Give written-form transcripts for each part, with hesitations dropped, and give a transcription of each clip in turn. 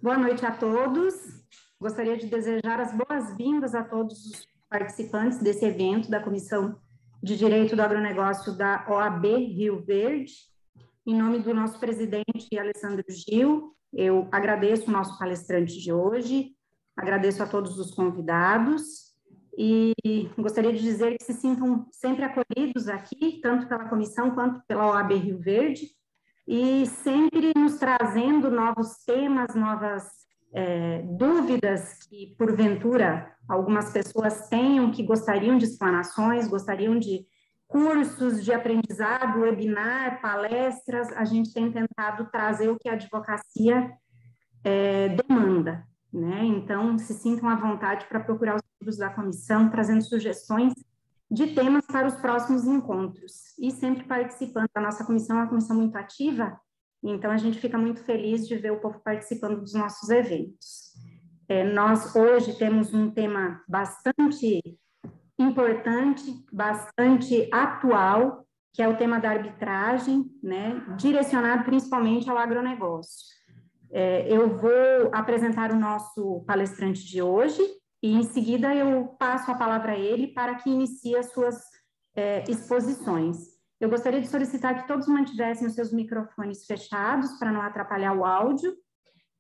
Boa noite a todos. Gostaria de desejar as boas-vindas a todos os participantes desse evento da Comissão de Direito do Agronegócio da OAB Rio Verde. Em nome do nosso presidente, Alessandro Gil, eu agradeço o nosso palestrante de hoje, agradeço a todos os convidados e gostaria de dizer que se sintam sempre acolhidos aqui, tanto pela comissão quanto pela OAB Rio Verde, e sempre nos trazendo novos temas, novas dúvidas que, porventura, algumas pessoas tenham, que gostariam de explanações, gostariam de cursos de aprendizado, webinar, palestras. A gente tem tentado trazer o que a advocacia demanda, né? Então, se sintam à vontade para procurar os livros da comissão, trazendo sugestões de temas para os próximos encontros. E sempre participando. A nossa comissão é uma comissão muito ativa, então a gente fica muito feliz de ver o povo participando dos nossos eventos. Nós hoje temos um tema bastante importante, bastante atual, que é o tema da arbitragem, né, direcionado principalmente ao agronegócio. Eu vou apresentar o nosso palestrante de hoje, e em seguida eu passo a palavra a ele para que inicie as suas exposições. Eu gostaria de solicitar que todos mantivessem os seus microfones fechados para não atrapalhar o áudio,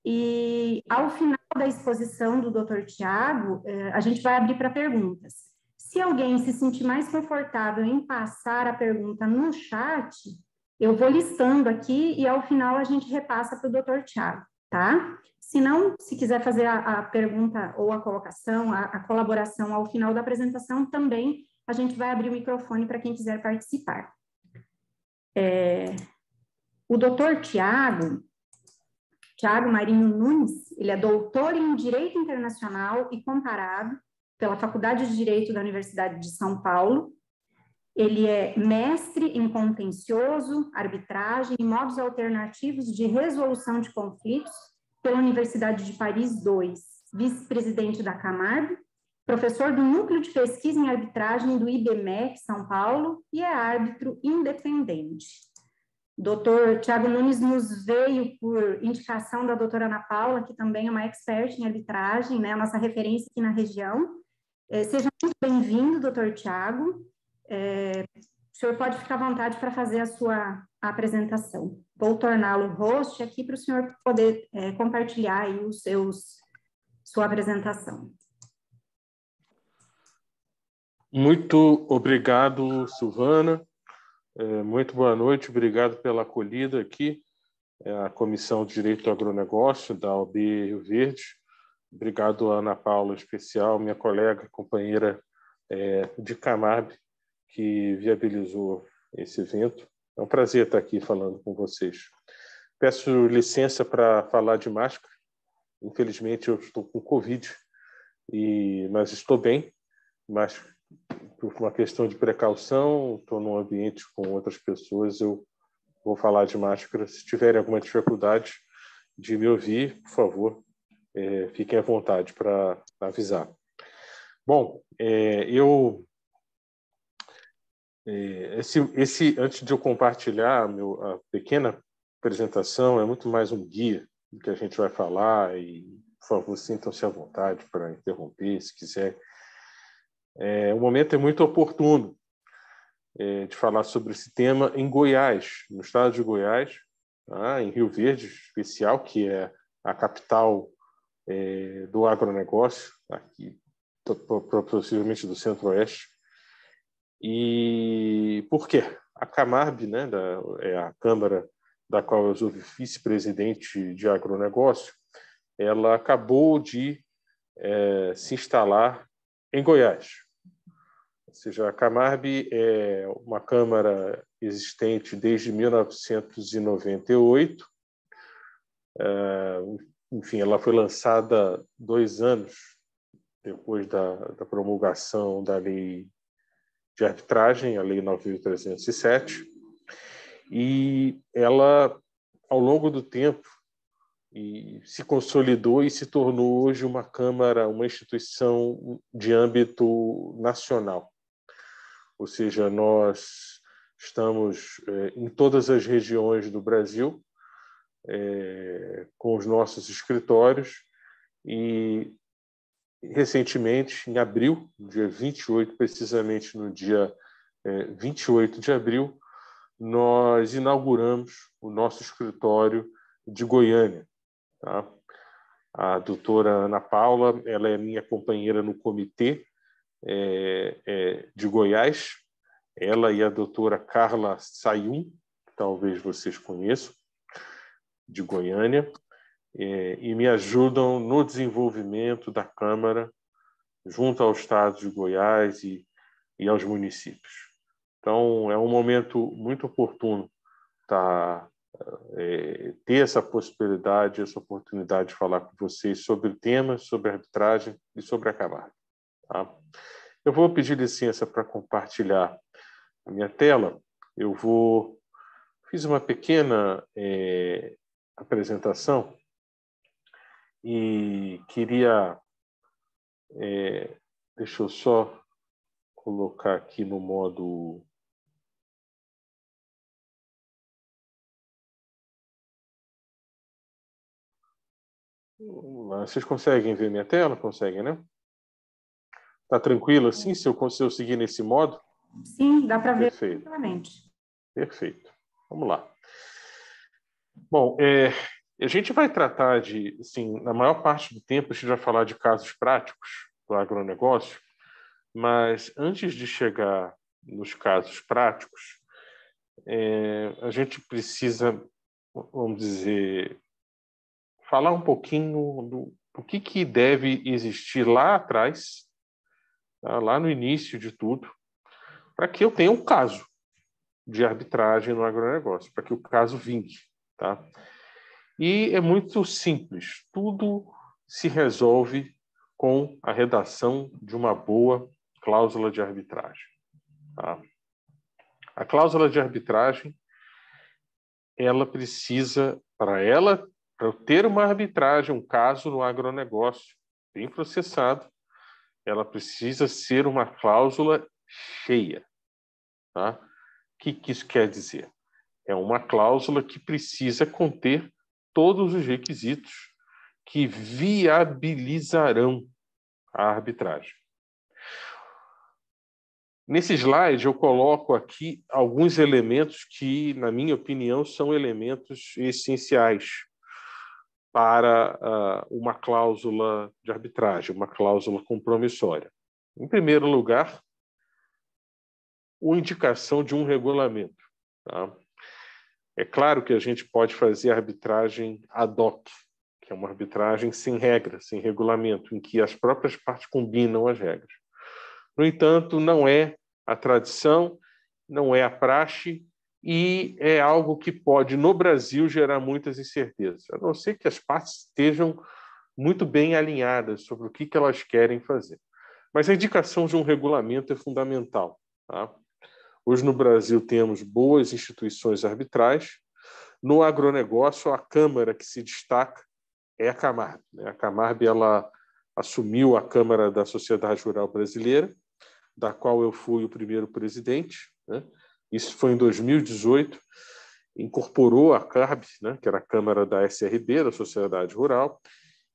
e ao final da exposição do Dr. Tiago, a gente vai abrir para perguntas. Se alguém se sentir mais confortável em passar a pergunta no chat, eu vou listando aqui e ao final a gente repassa para o Dr. Tiago, tá? Se não, se quiser fazer a pergunta ou a colocação, a colaboração ao final da apresentação, também a gente vai abrir o microfone para quem quiser participar. O Dr. Tiago Marinho Nunes, ele é doutor em Direito Internacional e Comparado pela Faculdade de Direito da Universidade de São Paulo. Ele é mestre em contencioso, arbitragem e modos alternativos de resolução de conflitos pela Universidade de Paris II, vice-presidente da Camargo, professor do Núcleo de Pesquisa em Arbitragem do IBMEC São Paulo e é árbitro independente. Dr. Tiago Nunes nos veio por indicação da doutora Ana Paula, que também é uma expert em arbitragem, né, a nossa referência aqui na região. Seja muito bem-vindo, doutor Tiago. O senhor pode ficar à vontade para fazer a sua apresentação. Vou torná-lo host aqui para o senhor poder compartilhar aí sua apresentação. Muito obrigado, Silvana. Muito boa noite, obrigado pela acolhida aqui, a Comissão de Direito do Agronegócio da OAB Rio Verde. Obrigado a Ana Paula, em especial, minha colega, companheira de Camargo, que viabilizou esse evento. É um prazer estar aqui falando com vocês. Peço licença para falar de máscara. Infelizmente, eu estou com Covid, mas estou bem, mas por uma questão de precaução, estou num ambiente com outras pessoas, eu vou falar de máscara. Se tiverem alguma dificuldade de me ouvir, por favor, fiquem à vontade para avisar. Bom, antes de eu compartilhar a pequena apresentação, é muito mais um guia do que a gente vai falar, e, por favor, sintam-se à vontade para interromper, se quiser. O momento é muito oportuno de falar sobre esse tema em Goiás, no estado de Goiás, em Rio Verde, em especial, que é a capital do agronegócio, aqui, possivelmente do Centro-Oeste. E por quê? A Camarb, né, é a Câmara da qual eu sou vice-presidente de agronegócio, ela acabou de se instalar em Goiás. Ou seja, a Camarb é uma câmara existente desde 1998. Enfim, ela foi lançada 2 anos depois da promulgação da lei de arbitragem, a Lei 9.307, e ela, ao longo do tempo, se consolidou e se tornou hoje uma câmara, uma instituição de âmbito nacional. Ou seja, nós estamos em todas as regiões do Brasil, com os nossos escritórios e, recentemente, em abril, dia 28, precisamente no dia 28 de abril, nós inauguramos o nosso escritório de Goiânia. Tá? A doutora Ana Paula, ela é minha companheira no comitê de Goiás, ela e a doutora Carla Sayum, que talvez vocês conheçam, de Goiânia, e me ajudam no desenvolvimento da Câmara junto ao Estado de Goiás e aos municípios. Então, é um momento muito oportuno ter essa possibilidade, essa oportunidade de falar com vocês sobre temas, sobre arbitragem e sobre a Camargo. Tá? Eu vou pedir licença para compartilhar a minha tela. Fiz uma pequena apresentação e queria... deixa eu só colocar aqui no modo... Vocês conseguem ver minha tela? Conseguem, né? Tá tranquilo assim, se eu seguir nesse modo? Sim, dá para ver perfeitamente. Perfeito. Vamos lá. Bom, a gente vai tratar de, assim, na maior parte do tempo, a gente vai falar de casos práticos do agronegócio, mas antes de chegar nos casos práticos, a gente precisa, vamos dizer, falar um pouquinho do que deve existir lá atrás, tá? Lá no início de tudo, para que eu tenha um caso de arbitragem no agronegócio, para que o caso vingue. Tá? E é muito simples, tudo se resolve com a redação de uma boa cláusula de arbitragem. Tá? A cláusula de arbitragem, ela precisa, para eu ter uma arbitragem, um caso no agronegócio bem processado, ela precisa ser uma cláusula cheia. Tá? O que isso quer dizer? É uma cláusula que precisa conter todos os requisitos que viabilizarão a arbitragem. Nesse slide, eu coloco aqui alguns elementos que, na minha opinião, são elementos essenciais para uma cláusula de arbitragem, uma cláusula compromissória. Em primeiro lugar, a indicação de um regulamento. Tá? É claro que a gente pode fazer arbitragem ad hoc, que é uma arbitragem sem regra, sem regulamento, em que as próprias partes combinam as regras. No entanto, não é a tradição, não é a praxe e é algo que pode, no Brasil, gerar muitas incertezas, a não ser que as partes estejam muito bem alinhadas sobre o que elas querem fazer. Mas a indicação de um regulamento é fundamental. Tá? Hoje, no Brasil, temos boas instituições arbitrais. No agronegócio, a Câmara que se destaca é a Camargo. A Camargo, ela assumiu a Câmara da Sociedade Rural Brasileira, da qual eu fui o primeiro presidente. Isso foi em 2018. Incorporou a CARB, que era a Câmara da SRB, da Sociedade Rural,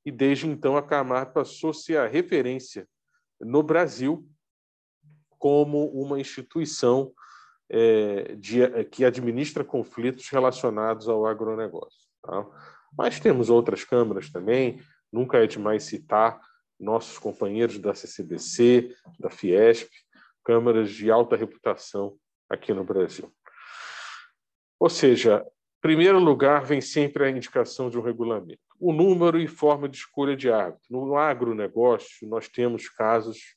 e desde então a Camargo passou a ser a referência no Brasil como uma instituição que administra conflitos relacionados ao agronegócio. Tá? Mas temos outras câmaras também, nunca é demais citar nossos companheiros da CCBC, da Fiesp, câmaras de alta reputação aqui no Brasil. Ou seja, em primeiro lugar, vem sempre a indicação de um regulamento. O número e forma de escolha de árbitro. No agronegócio, nós temos casos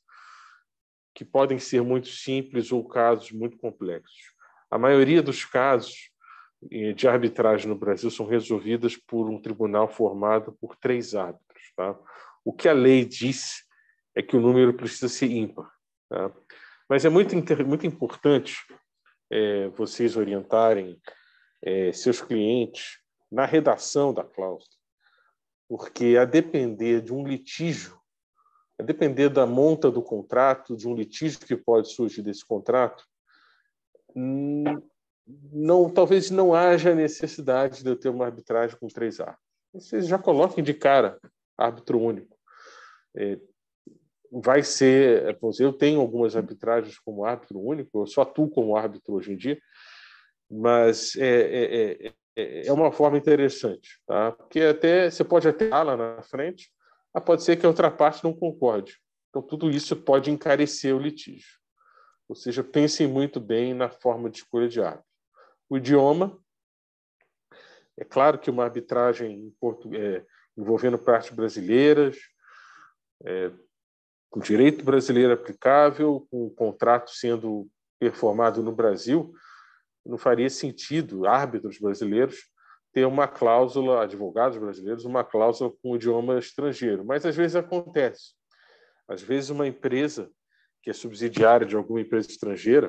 que podem ser muito simples ou casos muito complexos. A maioria dos casos de arbitragem no Brasil são resolvidas por um tribunal formado por 3 árbitros. Tá? O que a lei diz é que o número precisa ser ímpar. Tá? Mas é muito importante vocês orientarem seus clientes na redação da cláusula, porque a depender de um litígio, a depender da monta do contrato, de um litígio que pode surgir desse contrato, talvez não haja necessidade de eu ter uma arbitragem com 3 árbitros. Vocês já coloquem de cara árbitro único. Vai ser... Eu tenho algumas arbitragens como árbitro único, eu só atuo como árbitro hoje em dia, mas é uma forma interessante, tá? Porque você pode até lá na frente, mas pode ser que a outra parte não concorde. Então, tudo isso pode encarecer o litígio. Ou seja, pensem muito bem na forma de escolha de árbitro. O idioma, é claro que uma arbitragem envolvendo partes brasileiras, com direito brasileiro aplicável, com o contrato sendo performado no Brasil, não faria sentido árbitros brasileiros ter uma cláusula, advogados brasileiros, uma cláusula com o idioma estrangeiro. Mas às vezes acontece. Às vezes uma empresa que é subsidiária de alguma empresa estrangeira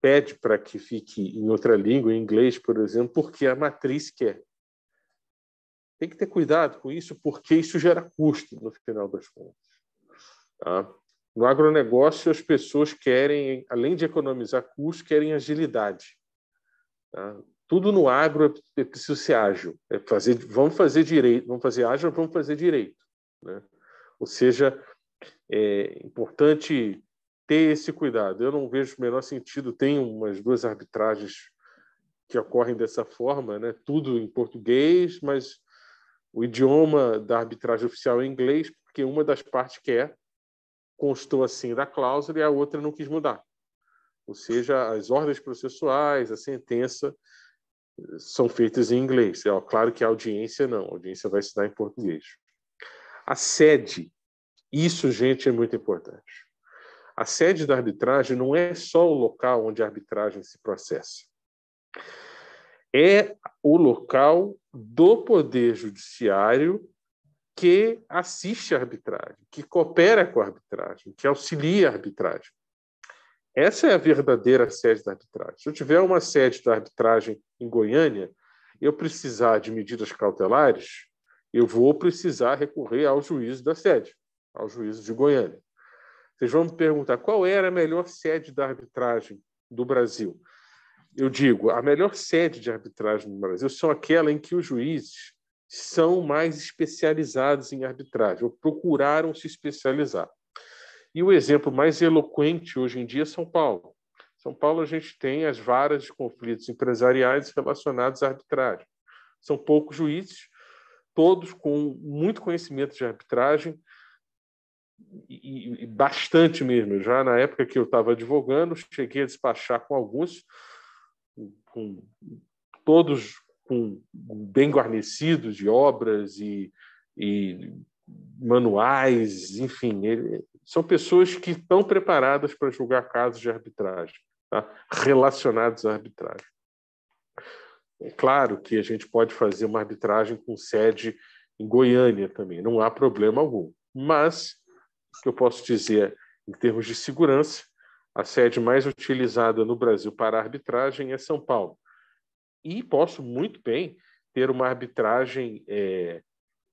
pede para que fique em outra língua, em inglês, por exemplo, porque a matriz quer. Tem que ter cuidado com isso, porque isso gera custo, no final das contas. Tá? No agronegócio, as pessoas querem, além de economizar custos, querem agilidade. Tá? Tudo no agro é preciso ser ágil. Vamos fazer direito, vamos fazer ágil, vamos fazer direito. Né? Ou seja, é importante ter esse cuidado. Eu não vejo o menor sentido. Tem umas 2 arbitragens que ocorrem dessa forma, né? Tudo em português, mas o idioma da arbitragem oficial é inglês, porque uma das partes quer, constou assim da cláusula e a outra não quis mudar. Ou seja, as ordens processuais, a sentença são feitas em inglês. Claro que a audiência não, a audiência vai se dar em português. A sede, isso, gente, é muito importante. A sede da arbitragem não é só o local onde a arbitragem se processa. É o local do Poder Judiciário que assiste à arbitragem, que coopera com a arbitragem, que auxilia a arbitragem. Essa é a verdadeira sede da arbitragem. Se eu tiver uma sede da arbitragem em Goiânia, eu precisar de medidas cautelares, eu vou precisar recorrer ao juízo da sede, ao juízo de Goiânia. Vocês vão me perguntar qual era a melhor sede da arbitragem do Brasil. Eu digo, a melhor sede de arbitragem no Brasil são aquela em que os juízes são mais especializados em arbitragem, ou procuraram se especializar. E o exemplo mais eloquente hoje em dia é São Paulo. São Paulo, a gente tem as varas de conflitos empresariais relacionados à arbitragem. São poucos juízes, todos com muito conhecimento de arbitragem, e bastante mesmo. Já na época que eu estava advogando, cheguei a despachar com alguns, todos bem guarnecidos de obras e manuais, enfim. São pessoas que estão preparadas para julgar casos de arbitragem, tá? Relacionados à arbitragem. É claro que a gente pode fazer uma arbitragem com sede em Goiânia também, não há problema algum. Mas o que eu posso dizer, em termos de segurança, a sede mais utilizada no Brasil para arbitragem é São Paulo. E posso muito bem ter uma arbitragem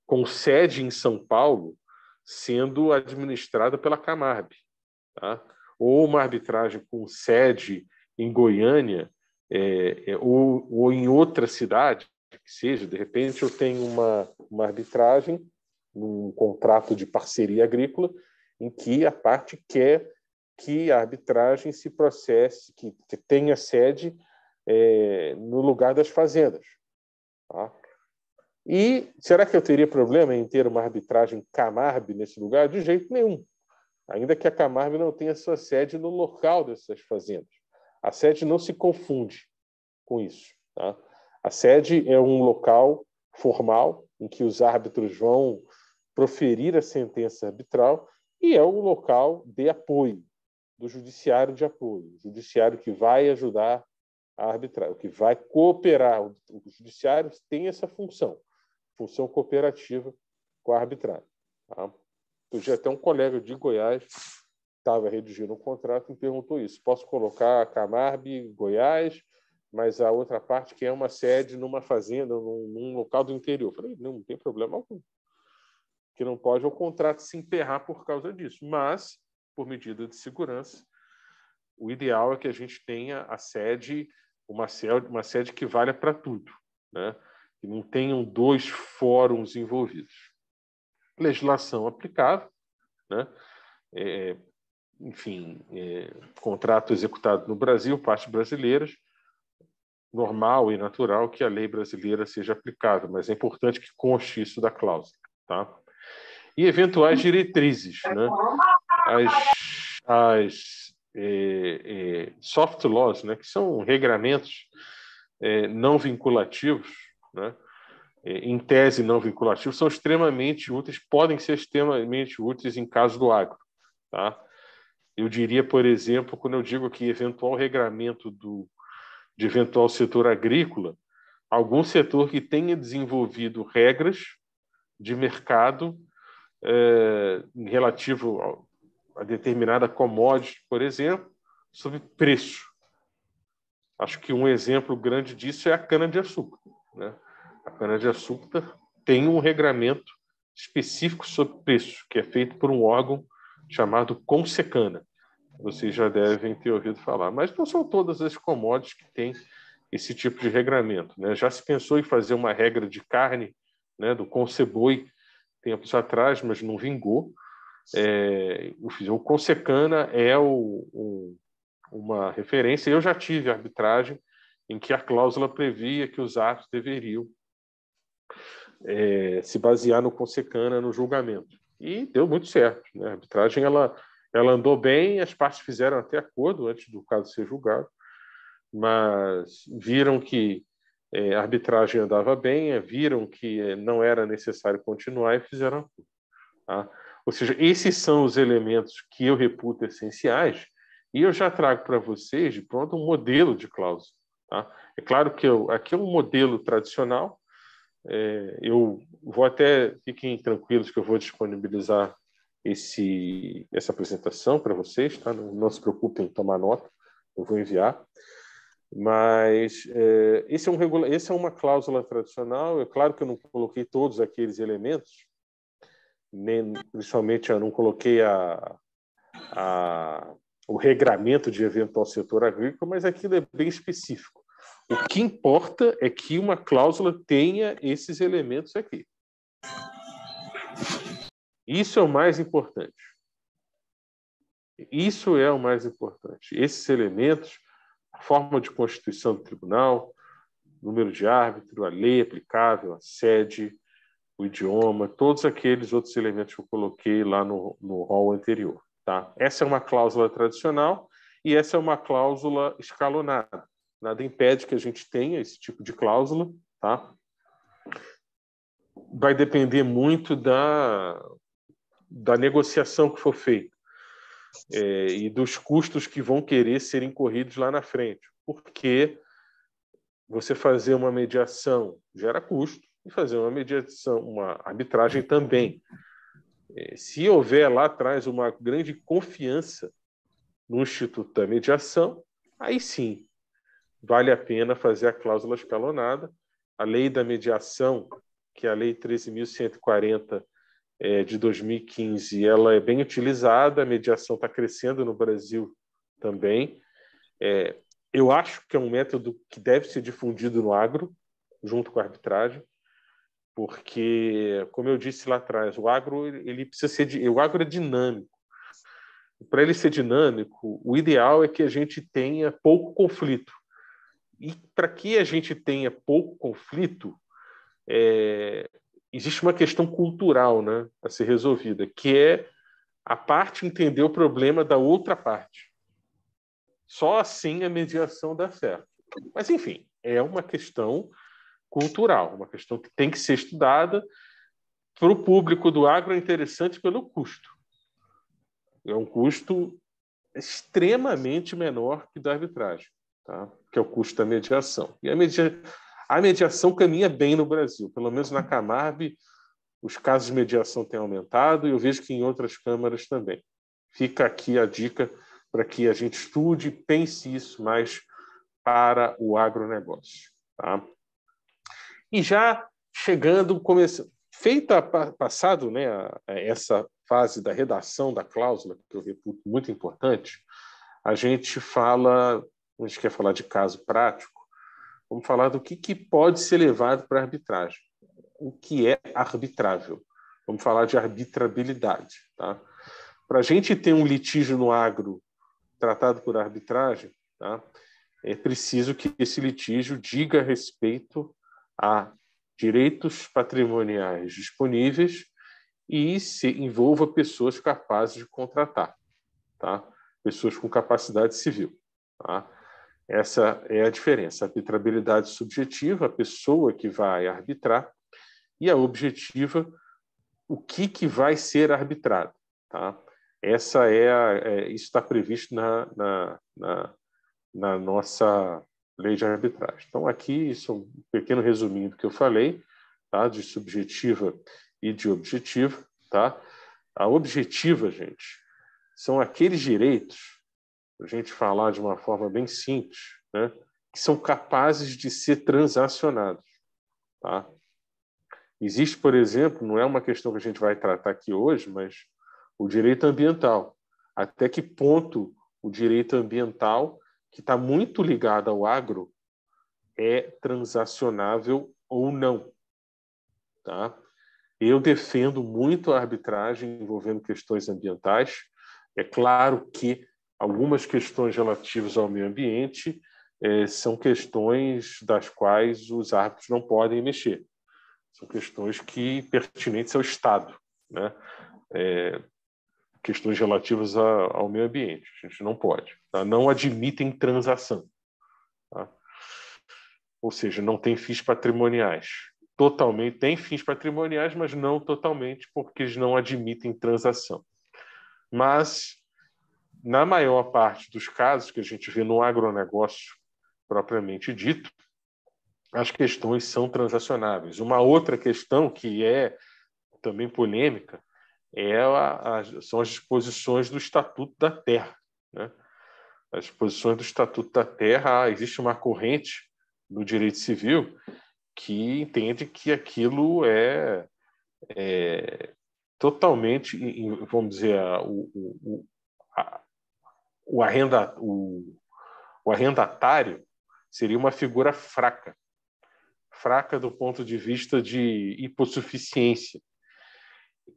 com sede em São Paulo sendo administrada pela Camarb, tá? Ou uma arbitragem com sede em Goiânia ou em outra cidade, que seja. De repente eu tenho uma arbitragem, um contrato de parceria agrícola, em que a parte quer que a arbitragem se processe, que tenha sede no lugar das fazendas. Tá? E será que eu teria problema em ter uma arbitragem Camarb nesse lugar? De jeito nenhum. Ainda que a Camarb não tenha sua sede no local dessas fazendas. A sede não se confunde com isso. Tá? A sede é um local formal em que os árbitros vão proferir a sentença arbitral e é um local de apoio, do judiciário de apoio, o judiciário que vai ajudar a arbitrar, o que vai cooperar. O judiciário tem essa função cooperativa com a arbitragem. Tá? Eu já até um colega de Goiás estava redigindo um contrato e me perguntou isso. Posso colocar a Camarb Goiás, mas a outra parte que é uma sede numa fazenda, num local do interior? Eu falei, não tem problema algum. O que não pode é o contrato se emperrar por causa disso. Mas, por medida de segurança, o ideal é que a gente tenha a sede uma sede que valha para tudo, né? Que não tenham dois fóruns envolvidos. Legislação aplicável, né? Enfim, contrato executado no Brasil, partes brasileiras, normal e natural que a lei brasileira seja aplicável, mas é importante que conste isso da cláusula, tá? E eventuais diretrizes, né? As soft laws, né? Que são regramentos não vinculativos, né? Em tese não vinculativos, são extremamente úteis, podem ser extremamente úteis em caso do agro, tá? Eu diria, por exemplo, quando eu digo que eventual regramento de eventual setor agrícola, algum setor que tenha desenvolvido regras de mercado relativo a determinada commodity, por exemplo, sobre preço. Acho que um exemplo grande disso é a cana-de-açúcar, né? A cana-de-açúcar tem um regramento específico sobre preço, que é feito por um órgão chamado Consecana. Vocês já devem ter ouvido falar. Mas não são todas as commodities que têm esse tipo de regramento, né? Já se pensou em fazer uma regra de carne, né, do Conseboi, tempos atrás, mas não vingou. O Consecana é uma referência. Eu já tive arbitragem em que a cláusula previa que os atos deveriam se basear no Consecana no julgamento. E deu muito certo, né? A arbitragem ela andou bem, as partes fizeram até acordo antes do caso ser julgado, mas viram que a arbitragem andava bem, viram que não era necessário continuar e fizeram acordo, tá? Ou seja, esses são os elementos que eu reputo essenciais e eu já trago para vocês, de pronto, um modelo de cláusula, tá? É claro que aqui é um modelo tradicional. Eu vou até, fiquem tranquilos que eu vou disponibilizar essa apresentação para vocês, tá? Não se preocupem em tomar nota, eu vou enviar. Mas esse é uma cláusula tradicional. É claro que eu não coloquei todos aqueles elementos, principalmente eu não coloquei o regramento de eventual setor agrícola, mas aquilo é bem específico. O que importa é que uma cláusula tenha esses elementos aqui. Isso é o mais importante. Isso é o mais importante. Esses elementos, a forma de constituição do tribunal, número de árbitro, a lei aplicável, a sede, o idioma, todos aqueles outros elementos que eu coloquei lá no rol anterior, tá? Essa é uma cláusula tradicional e essa é uma cláusula escalonada. Nada impede que a gente tenha esse tipo de cláusula, tá? Vai depender muito da negociação que for feita e dos custos que vão querer ser incorridos lá na frente, porque você fazer uma mediação gera custo e fazer uma mediação, uma arbitragem também. Se houver lá atrás uma grande confiança no Instituto da Mediação, aí sim vale a pena fazer a cláusula escalonada. A lei da mediação, que é a Lei 13.140 de 2015, ela é bem utilizada, a mediação está crescendo no Brasil também. Eu acho que é um método que deve ser difundido no agro, junto com a arbitragem, porque, como eu disse lá atrás, o agro ele precisa ser o agro é dinâmico. Para ele ser dinâmico, o ideal é que a gente tenha pouco conflito. E para que a gente tenha pouco conflito, existe uma questão cultural, né, a ser resolvida, que é a parte entender o problema da outra parte. Só assim a mediação dá certo. Mas, enfim, é uma questão cultural, uma questão que tem que ser estudada. Para o público do agro é interessante pelo custo. É um custo extremamente menor que da arbitragem, tá? Que é o custo da mediação. E a mediação caminha bem no Brasil, pelo menos na Camarb, os casos de mediação têm aumentado e eu vejo que em outras câmaras também. Fica aqui a dica para que a gente estude e pense isso mais para o agronegócio, tá? E já chegando, passado, né, essa fase da redação da cláusula, que eu reputo muito importante, a gente quer falar de caso prático, vamos falar do que pode ser levado para a arbitragem. O que é arbitrável? Vamos falar de arbitrabilidade. Tá? Para a gente ter um litígio no agro tratado por arbitragem, tá? É preciso que esse litígio diga respeito a direitos patrimoniais disponíveis e se envolva pessoas capazes de contratar, tá? Pessoas com capacidade civil. Tá? Essa é a diferença. A arbitrabilidade subjetiva, a pessoa que vai arbitrar, e a objetiva, o que vai ser arbitrado. Tá? Essa isso está previsto na nossa lei de arbitragem. Então, aqui, isso é um pequeno resuminho do que eu falei, tá? De subjetiva e de objetiva. Tá? A objetiva, gente, são aqueles direitos, para a gente falar de uma forma bem simples, né? Que são capazes de ser transacionados. Tá? Existe, por exemplo, não é uma questão que a gente vai tratar aqui hoje, mas o direito ambiental. Até que ponto o direito ambiental, que está muito ligado ao agro, é transacionável ou não. Tá? Eu defendo muito a arbitragem envolvendo questões ambientais. É claro que algumas questões relativas ao meio ambiente são questões das quais os árbitros não podem mexer. São questões pertinentes ao Estado, né? Questões relativas ao meio ambiente. A gente não pode. Tá? Não admitem transação. Tá? Ou seja, não tem fins patrimoniais. Totalmente, tem fins patrimoniais, mas não totalmente, porque eles não admitem transação. Mas, na maior parte dos casos que a gente vê no agronegócio propriamente dito, as questões são transacionáveis. Uma outra questão que é também polêmica são as disposições do Estatuto da Terra. Né? As disposições do Estatuto da Terra, existe uma corrente no direito civil que entende que aquilo é totalmente, vamos dizer, o arrendatário seria uma figura fraca do ponto de vista de hipossuficiência,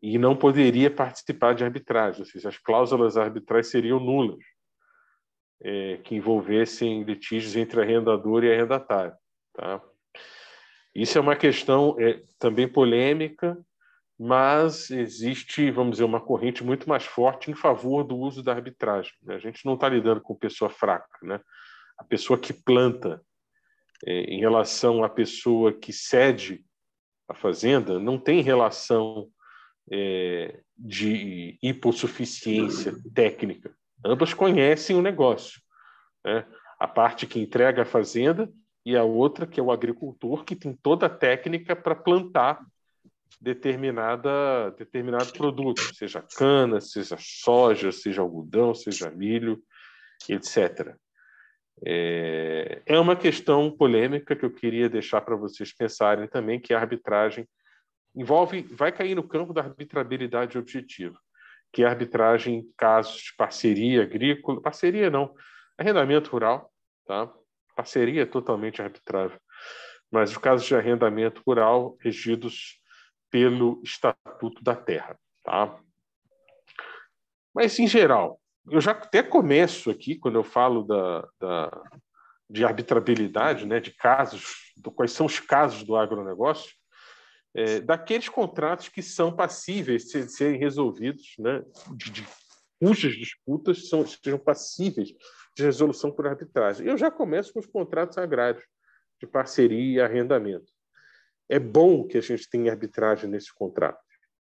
e não poderia participar de arbitragem, ou seja, as cláusulas arbitrais seriam nulas, que envolvessem litígios entre arrendador e arrendatário. Tá? Isso é uma questão também polêmica, mas existe, vamos dizer, uma corrente muito mais forte em favor do uso da arbitragem. Né? A gente não está lidando com pessoa fraca. Né? A pessoa que planta, em relação à pessoa que cede a fazenda, não tem relação de hipossuficiência técnica. Ambas conhecem o negócio. Né? A parte que entrega a fazenda e a outra, que é o agricultor, que tem toda a técnica para plantar determinado produto, seja cana, seja soja, seja algodão, seja milho, etc. É uma questão polêmica que eu queria deixar para vocês pensarem também, que a arbitragem vai cair no campo da arbitrabilidade objetiva, que é a arbitragem em casos de parceria agrícola, parceria não, arrendamento rural, tá? Parceria é totalmente arbitrável, mas os casos de arrendamento rural regidos pelo Estatuto da Terra. Tá? Mas, em geral, eu já até começo aqui, quando eu falo de arbitrabilidade, né, de casos, quais são os casos do agronegócio, daqueles contratos que são passíveis de serem resolvidos, né, cujas disputas sejam passíveis de resolução por arbitragem. Eu já começo com os contratos agrários de parceria e arrendamento. É bom que a gente tenha arbitragem nesse contrato.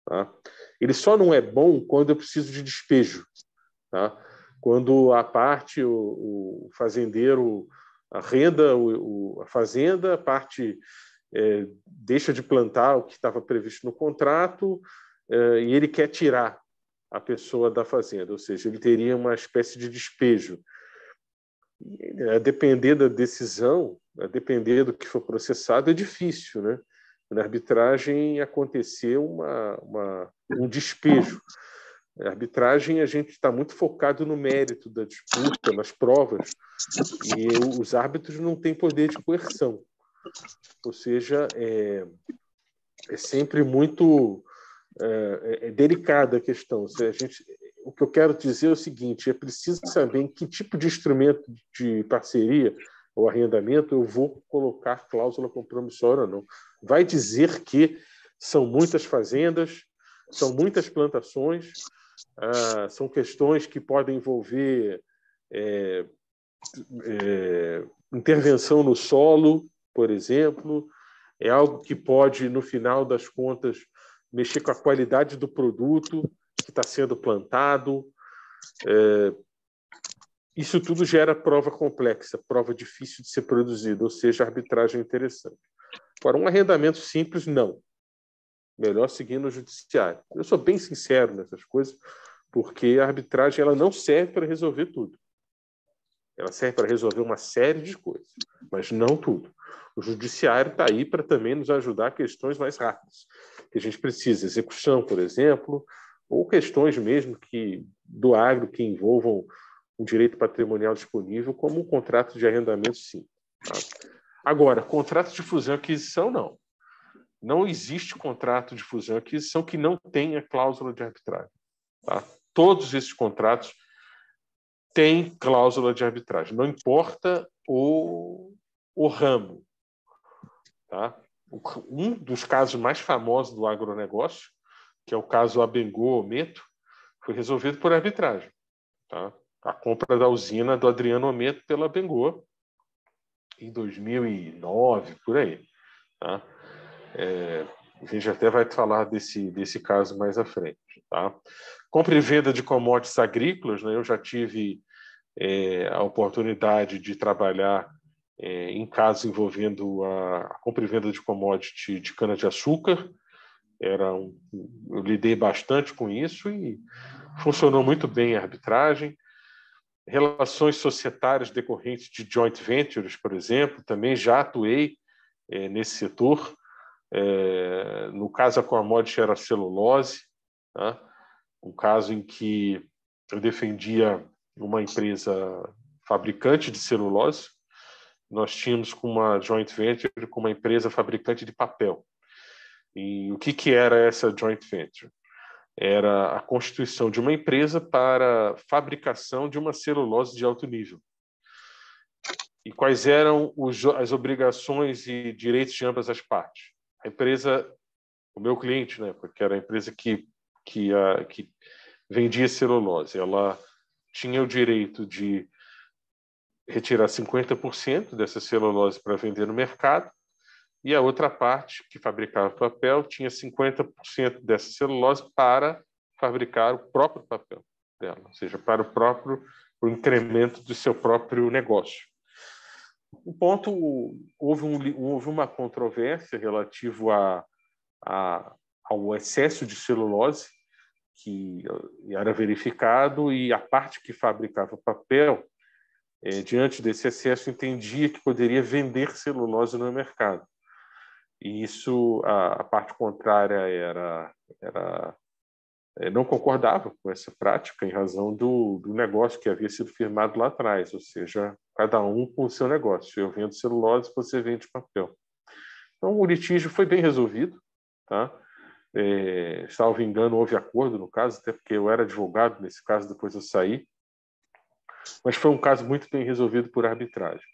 Tá? Ele só não é bom quando eu preciso de despejo. Tá? Quando a parte, o fazendeiro arrenda a fazenda, a parte deixa de plantar o que estava previsto no contrato e ele quer tirar a pessoa da fazenda, ou seja, ele teria uma espécie de despejo. A depender da decisão, a depender do que for processado, é difícil, né? Na arbitragem aconteceu um despejo. A arbitragem, a gente está muito focado no mérito da disputa, nas provas, e os árbitros não têm poder de coerção. Ou seja, é sempre muito delicada a questão. O que eu quero dizer é o seguinte: é preciso saber em que tipo de instrumento de parceria ou arrendamento eu vou colocar cláusula compromissória ou não. Vai dizer que são muitas fazendas, são muitas plantações, são questões que podem envolver intervenção no solo, por exemplo, é algo que pode, no final das contas, mexer com a qualidade do produto que está sendo plantado. Isso tudo gera prova complexa, prova difícil de ser produzida, ou seja, arbitragem interessante. Agora, um arrendamento simples, não. Melhor seguir no judiciário. Eu sou bem sincero nessas coisas, porque a arbitragem ela não serve para resolver tudo. Ela serve para resolver uma série de coisas, mas não tudo. O judiciário está aí para também nos ajudar a questões mais rápidas, que a gente precisa, execução, por exemplo, ou questões mesmo do agro que envolvam um direito patrimonial disponível, como um contrato de arrendamento, sim. Tá? Agora, contrato de fusão e aquisição, não. Não existe contrato de fusão e aquisição que não tenha cláusula de arbitragem. Tá? Todos esses contratos têm cláusula de arbitragem, não importa o ramo. Tá? Um dos casos mais famosos do agronegócio, que é o caso Abengoa-Ometo, foi resolvido por arbitragem. Tá? A compra da usina do Adriano Ometo pela Abengoa, em 2009, por aí. Tá? A gente até vai falar desse caso mais à frente. Tá? Compra e venda de commodities agrícolas, né? Eu já tive a oportunidade de trabalhar em casos envolvendo a compra e venda de commodity de cana-de-açúcar. Eu lidei bastante com isso e funcionou muito bem a arbitragem. Relações societárias decorrentes de joint ventures, por exemplo, também já atuei nesse setor. No caso, a commodity era a celulose, tá? Um caso em que eu defendia uma empresa fabricante de celulose. Nós tínhamos uma joint venture com uma empresa fabricante de papel. E o que era essa joint venture? Era a constituição de uma empresa para fabricação de uma celulose de alto nível. E quais eram as obrigações e direitos de ambas as partes? A empresa, o meu cliente, né, porque era a empresa que vendia celulose, ela tinha o direito de retirar 50% dessa celulose para vender no mercado, e a outra parte, que fabricava papel, tinha 50% dessa celulose para fabricar o próprio papel dela, ou seja, para o incremento do seu próprio negócio. O ponto, houve uma controvérsia relativo ao excesso de celulose que era verificado, e a parte que fabricava papel, diante desse excesso, entendia que poderia vender celulose no mercado. E isso, a parte contrária não concordava com essa prática em razão do negócio que havia sido firmado lá atrás, ou seja, cada um com o seu negócio. Eu vendo celulose, você vende papel. Então, o litígio foi bem resolvido, tá? Salvo engano, houve acordo no caso, até porque eu era advogado nesse caso, depois eu saí. Mas foi um caso muito bem resolvido por arbitragem.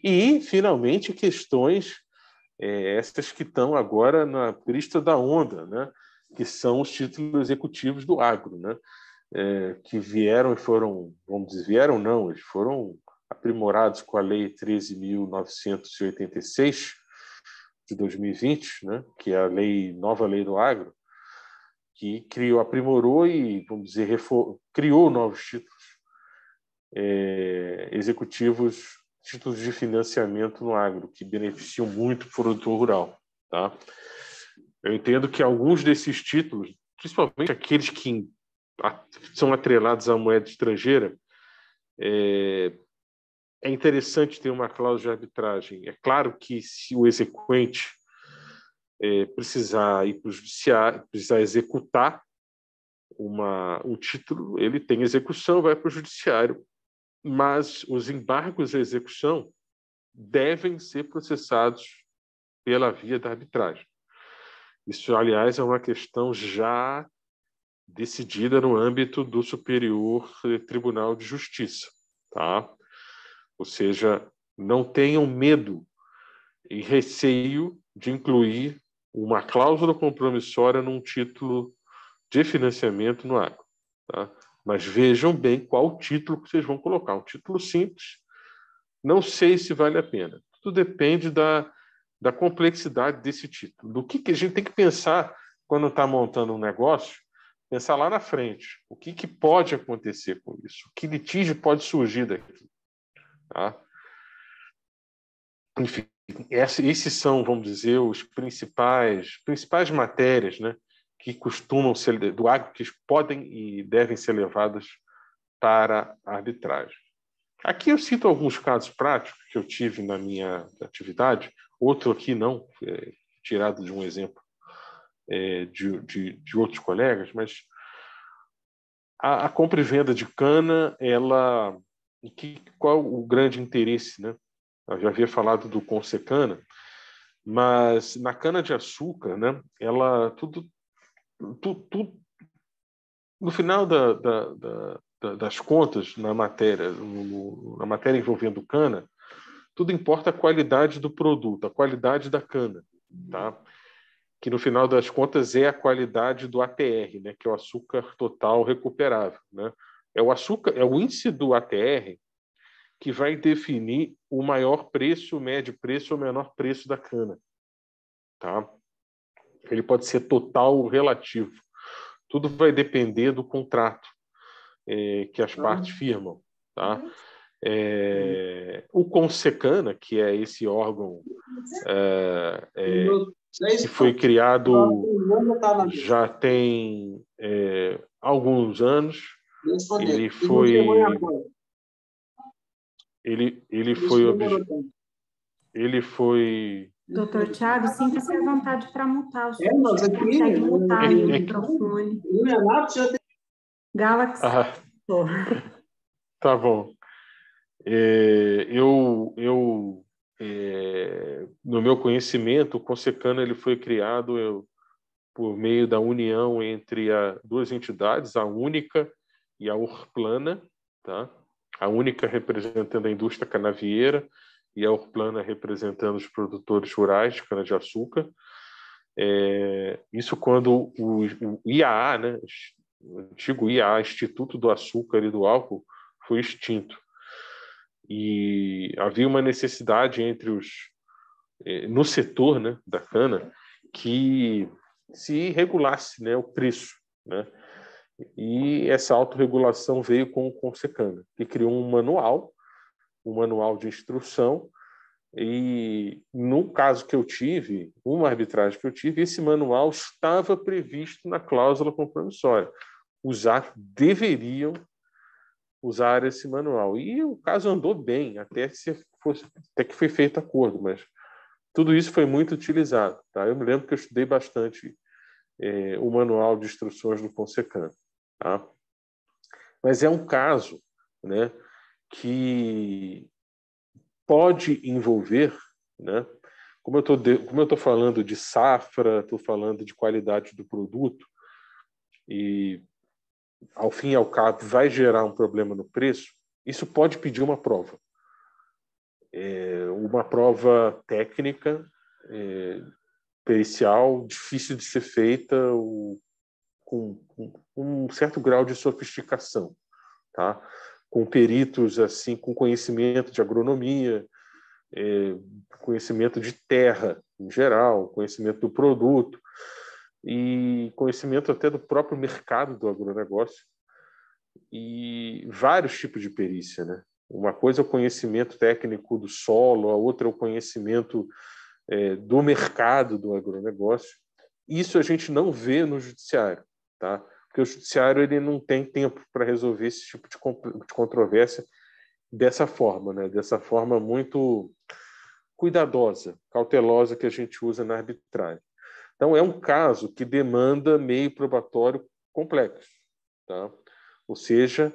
E, finalmente, questões essas que estão agora na crista da onda, né? Que são os títulos executivos do agro, né? Que vieram e foram, vamos dizer, vieram não, eles foram aprimorados com a Lei 13.986 de 2020, né? Que é a nova lei do agro, que aprimorou e, vamos dizer, criou novos títulos executivos, títulos de financiamento no agro, que beneficiam muito o produtor rural. Tá? Eu entendo que alguns desses títulos, principalmente aqueles que são atrelados à moeda estrangeira, é interessante ter uma cláusula de arbitragem. É claro que se o exequente precisar ir para o judiciário, precisar executar um título, ele tem execução, vai para o judiciário, mas os embargos à execução devem ser processados pela via da arbitragem. Isso, aliás, é uma questão já decidida no âmbito do Superior Tribunal de Justiça, tá? Ou seja, não tenham medo e receio de incluir uma cláusula compromissória num título de financiamento no agro, tá? Mas vejam bem qual título que vocês vão colocar. Um título simples, não sei se vale a pena. Tudo depende da complexidade desse título. Do que a gente tem que pensar quando está montando um negócio, pensar lá na frente. O que pode acontecer com isso? Que litígio pode surgir daqui? Tá? Enfim, esses são, vamos dizer, os principais matérias, né, que costumam ser do agro, que podem e devem ser levadas para a arbitragem. Aqui eu cito alguns casos práticos que eu tive na minha atividade, outro aqui não, tirado de um exemplo de outros colegas, mas a compra e venda de cana, qual o grande interesse, né? Eu já havia falado do Consecana, mas na cana-de-açúcar, né, ela tudo no final das contas, na matéria envolvendo cana, tudo importa a qualidade do produto, a qualidade da cana, tá? Que no final das contas é a qualidade do ATR, né, que é o açúcar total recuperável, né? É o índice do ATR que vai definir o maior preço, o médio preço ou o menor preço da cana, tá? Ele pode ser total ou relativo. Tudo vai depender do contrato que as partes firmam, tá? O Consecana, que é esse órgão que foi criado já tem alguns anos, ele foi Doutor Tiago, sinta-se à vontade para mutar. Você consegue mutar aí o microfone. Galaxy. Tá bom. No meu conhecimento, o Consecana ele foi criado por meio da união entre duas entidades, a Única e a Urplana, tá? A Única representando a indústria canavieira e a Urplana representando os produtores rurais de cana-de-açúcar. Isso quando o IAA, né, o antigo IAA, Instituto do Açúcar e do Álcool, foi extinto. E havia uma necessidade no setor, né, da cana, que se regulasse, né, o preço, né? E essa autorregulação veio com o Consecana, que criou um manual de instrução. E no caso que eu tive, uma arbitragem que eu tive, esse manual estava previsto na cláusula compromissória. Os atos deveriam usar esse manual. E o caso andou bem, até que foi feito acordo, mas tudo isso foi muito utilizado. Tá? Eu me lembro que eu estudei bastante o manual de instruções do Consecana. Tá? Mas é um caso, né, que pode envolver, né, como eu estou falando de safra, estou falando de qualidade do produto, e ao fim e ao cabo vai gerar um problema no preço, isso pode pedir uma prova. Uma prova técnica, pericial, difícil de ser feita, com um certo grau de sofisticação, tá? Com peritos assim, com conhecimento de agronomia, conhecimento de terra em geral, conhecimento do produto e conhecimento até do próprio mercado do agronegócio e vários tipos de perícia, né? Uma coisa é o conhecimento técnico do solo, a outra é o conhecimento do mercado do agronegócio. Isso a gente não vê no judiciário, tá? Porque o judiciário ele não tem tempo para resolver esse tipo de controvérsia dessa forma, né? Dessa forma muito cuidadosa, cautelosa que a gente usa na arbitragem. Então, é um caso que demanda meio probatório complexo, tá? Ou seja,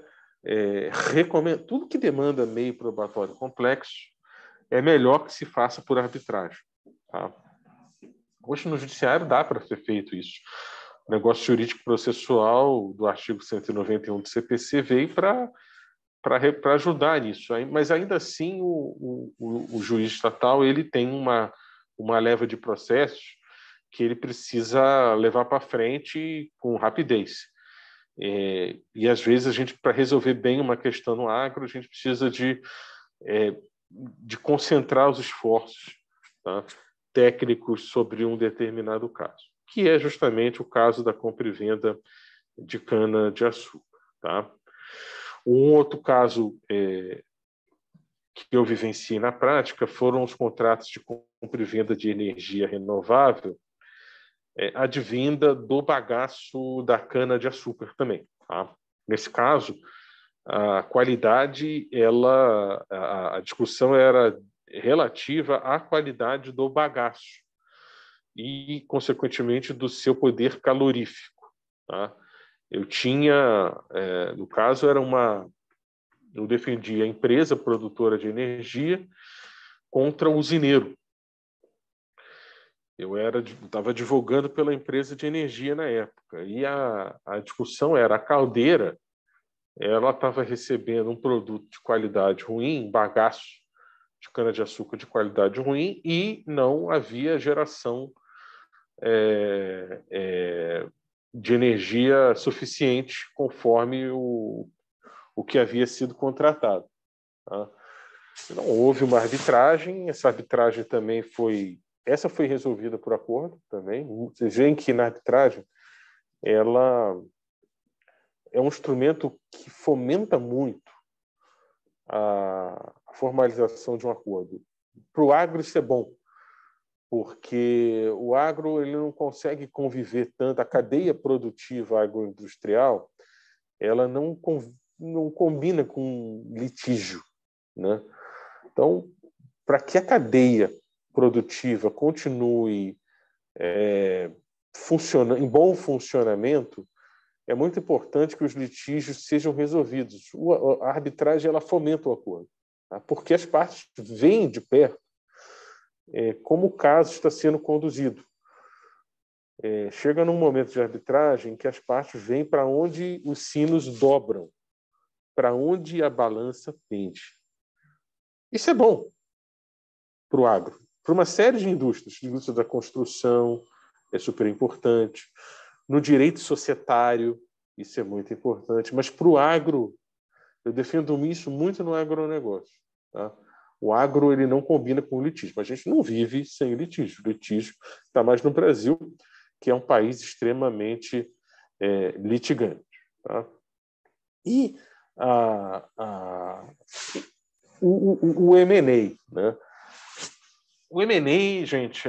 tudo que demanda meio probatório complexo é melhor que se faça por arbitragem, tá? Hoje, no judiciário, dá para ser feito isso. O negócio jurídico processual do artigo 191 do CPC veio para ajudar nisso. Mas, ainda assim, o juiz estatal ele tem uma leva de processos que ele precisa levar para frente com rapidez. E, às vezes, a gente, para resolver bem uma questão no agro, a gente precisa de concentrar os esforços, tá, técnicos sobre um determinado caso, que é justamente o caso da compra e venda de cana-de-açúcar. Tá? Um outro caso que eu vivenciei na prática foram os contratos de compra e venda de energia renovável, advinda do bagaço da cana-de-açúcar também. Tá? Nesse caso, a qualidade, a discussão era relativa à qualidade do bagaço e, consequentemente, do seu poder calorífico. Tá? Eu tinha, no caso, eu defendia a empresa produtora de energia contra o usineiro. Eu estava advogando pela empresa de energia na época, e a discussão era: a caldeira ela estava recebendo um produto de qualidade ruim, bagaço de cana-de-açúcar de qualidade ruim, e não havia geração de energia suficiente conforme o que havia sido contratado. Tá? Não houve uma arbitragem, essa arbitragem também foi resolvida por acordo também. Vocês veem que na arbitragem ela é um instrumento que fomenta muito a formalização de um acordo. Para o agro isso é bom, porque o agro ele não consegue conviver tanto, a cadeia produtiva agroindustrial ela não combina com litígio, né? Então, para que a cadeia produtiva continue em bom funcionamento, é muito importante que os litígios sejam resolvidos. A arbitragem ela fomenta o acordo, tá? Porque as partes veem de perto como o caso está sendo conduzido. Chega num momento de arbitragem que as partes veem para onde os sinos dobram, para onde a balança pende. Isso é bom para o agro, para uma série de indústrias. A indústria da construção é super importante. No direito societário, isso é muito importante. Mas para o agro, eu defendo isso muito no agronegócio. Tá? O agro ele não combina com o litígio. A gente não vive sem litígio. O litígio está mais no Brasil, que é um país extremamente litigante. Tá? E o M&A, né? O M&A, gente,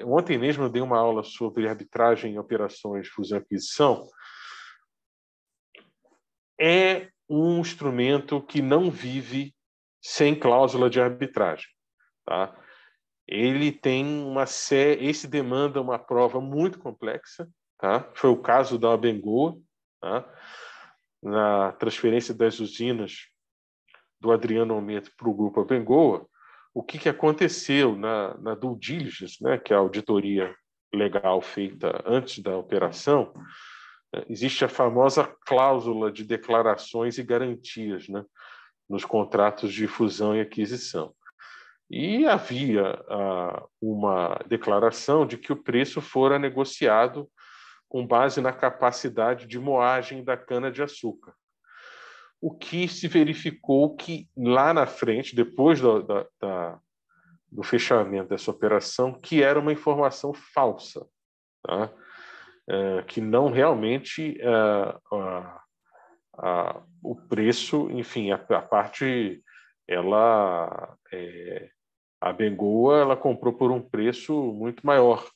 ontem mesmo eu dei uma aula sobre arbitragem em operações de fusão e aquisição. É um instrumento que não vive sem cláusula de arbitragem. Tá? Ele tem esse demanda uma prova muito complexa. Tá? Foi o caso da Abengoa, tá? Na transferência das usinas do Adriano Almeida para o Grupo Abengoa. O que aconteceu na due diligence, né, que é a auditoria legal feita antes da operação, existe a famosa cláusula de declarações e garantias, né, nos contratos de fusão e aquisição. E havia uma declaração de que o preço fora negociado com base na capacidade de moagem da cana-de-açúcar. O que se verificou que lá na frente, depois do fechamento dessa operação, que era uma informação falsa, tá? Que não realmente o preço, enfim, a parte, a Abengoa ela comprou por um preço muito maior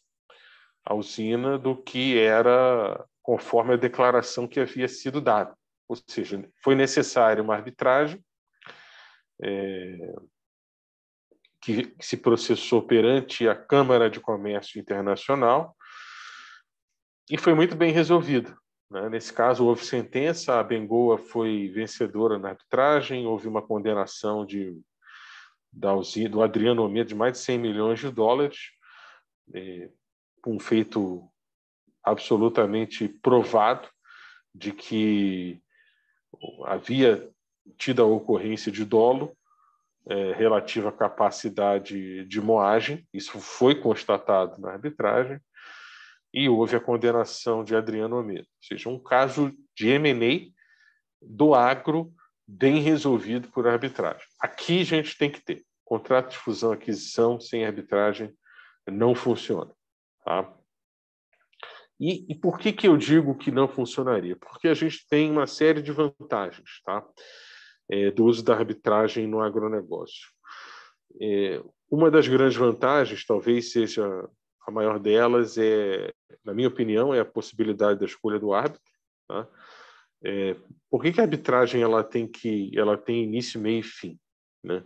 a usina do que era conforme a declaração que havia sido dada. Ou seja, foi necessária uma arbitragem que se processou perante a Câmara de Comércio Internacional e foi muito bem resolvida. né? Nesse caso, houve sentença, a Bengoa foi vencedora na arbitragem, houve uma condenação do Adriano Omeda de mais de 100 milhões de dólares, um feito absolutamente provado de que havia tido a ocorrência de dolo relativa à capacidade de moagem. Isso foi constatado na arbitragem e houve a condenação de Adriano Omeda. Ou seja, um caso de M&A do agro bem resolvido por arbitragem. Aqui a gente tem que ter contrato de fusão e aquisição sem arbitragem não funciona. Tá? E por que eu digo que não funcionaria? Porque a gente tem uma série de vantagens, tá? Do uso da arbitragem no agronegócio. Uma das grandes vantagens, talvez seja a maior delas, na minha opinião, é a possibilidade da escolha do árbitro. Tá? Por que a arbitragem ela tem início, meio e fim? Né?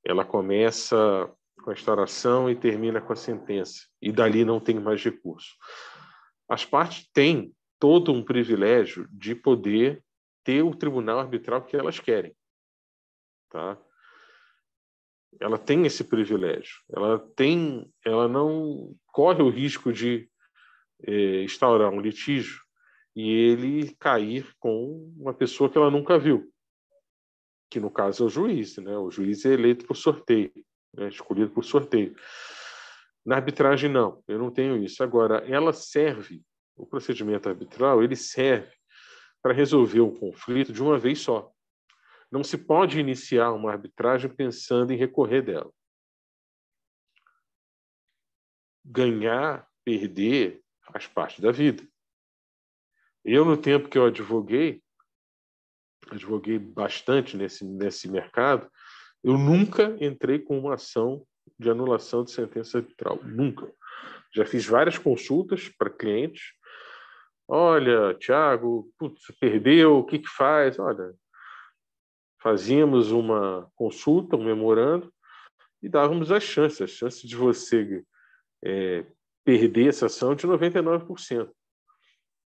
Ela começa com a instauração e termina com a sentença, e dali não tem mais recurso. As partes têm todo um privilégio de poder ter o tribunal arbitral que elas querem. Tá? Ela tem esse privilégio. Ela não corre o risco de instaurar um litígio e ele cair com uma pessoa que ela nunca viu, que no caso é o juiz, né? O juiz é eleito por sorteio, né? Escolhido por sorteio. Na arbitragem, não, eu não tenho isso. Agora, o procedimento arbitral, ele serve para resolver o conflito de uma vez só. Não se pode iniciar uma arbitragem pensando em recorrer dela. Ganhar, perder, faz parte da vida. Eu, no tempo que eu advoguei bastante nesse mercado, eu nunca entrei com uma ação de anulação de sentença arbitral. Nunca. Já fiz várias consultas para clientes. Olha, Thiago, perdeu, o que faz? Olha, fazíamos uma consulta, um memorando, e dávamos a chance de você perder essa ação de 99%.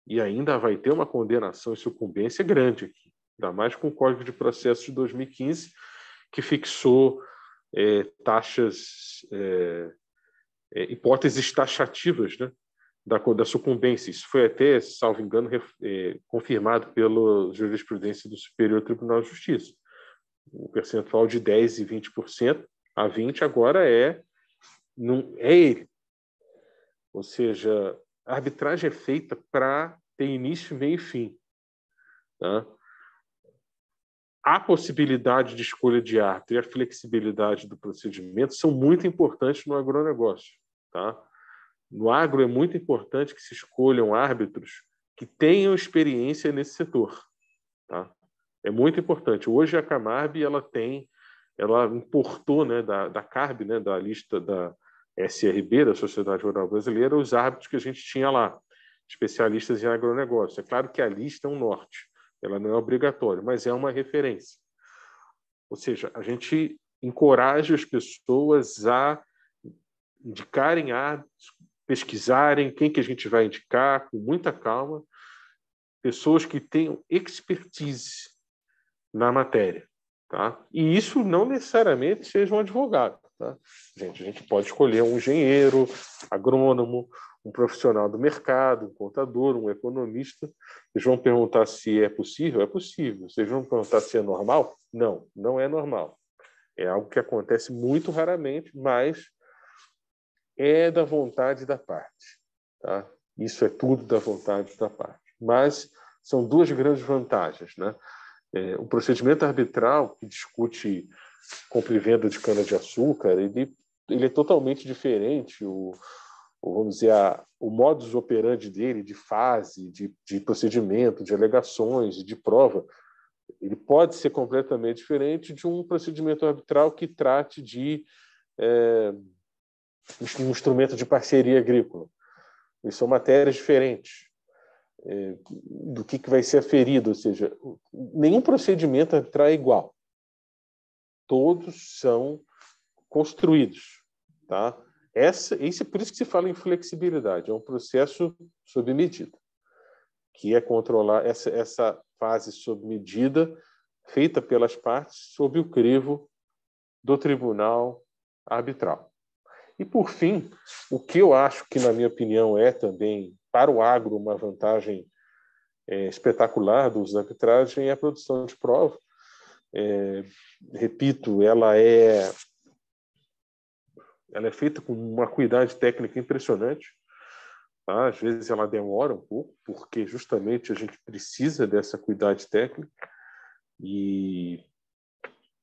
E ainda vai ter uma condenação e sucumbência grande aqui, ainda mais com o Código de Processo de 2015, que fixou hipóteses taxativas, né, da sucumbência. Isso foi até, salvo engano, confirmado pela jurisprudência do Superior Tribunal de Justiça. O percentual de 10% e 20% a 20% agora é ele. Ou seja, a arbitragem é feita para ter início, meio e fim. Tá? A possibilidade de escolha de árbitro e a flexibilidade do procedimento são muito importantes no agronegócio. Tá? No agro é muito importante que se escolham árbitros que tenham experiência nesse setor. Tá? É muito importante. Hoje a Camarb ela importou, né, da CARB, né, da lista da SRB, da Sociedade Rural Brasileira, os árbitros que a gente tinha lá, especialistas em agronegócio. É claro que a lista é um norte, ela não é obrigatória, mas é uma referência. Ou seja, a gente encoraja as pessoas a indicarem árbitros, pesquisarem quem que a gente vai indicar, com muita calma, pessoas que tenham expertise na matéria. Tá? E isso não necessariamente seja um advogado. Tá? A gente pode escolher um engenheiro, agrônomo, um profissional do mercado, um contador, um economista. Vocês vão perguntar se é possível? É possível. Vocês vão perguntar se é normal? Não, não é normal. É algo que acontece muito raramente, mas é da vontade da parte. Tá? Isso é tudo da vontade da parte. Mas são duas grandes vantagens, né? O procedimento arbitral que discute compra e venda de cana-de-açúcar, ele é totalmente diferente. Vamos dizer, o modus operandi dele, de fase, de procedimento, de alegações, de prova, ele pode ser completamente diferente de um procedimento arbitral que trate de um instrumento de parceria agrícola. Eles são matérias diferentes. Do que vai ser aferido, ou seja, nenhum procedimento arbitral é igual. Todos são construídos. Tá? Isso é por isso que se fala em flexibilidade, é um processo sob medida. que é controlar essa fase sob medida feita pelas partes sob o crivo do tribunal arbitral. E, por fim, o que eu acho que, na minha opinião, é também, para o agro, uma vantagem espetacular do uso da arbitragem é a produção de prova. Repito, ela é feita com uma cuidade técnica impressionante. Tá? Às vezes ela demora um pouco, porque justamente a gente precisa dessa cuidade técnica e,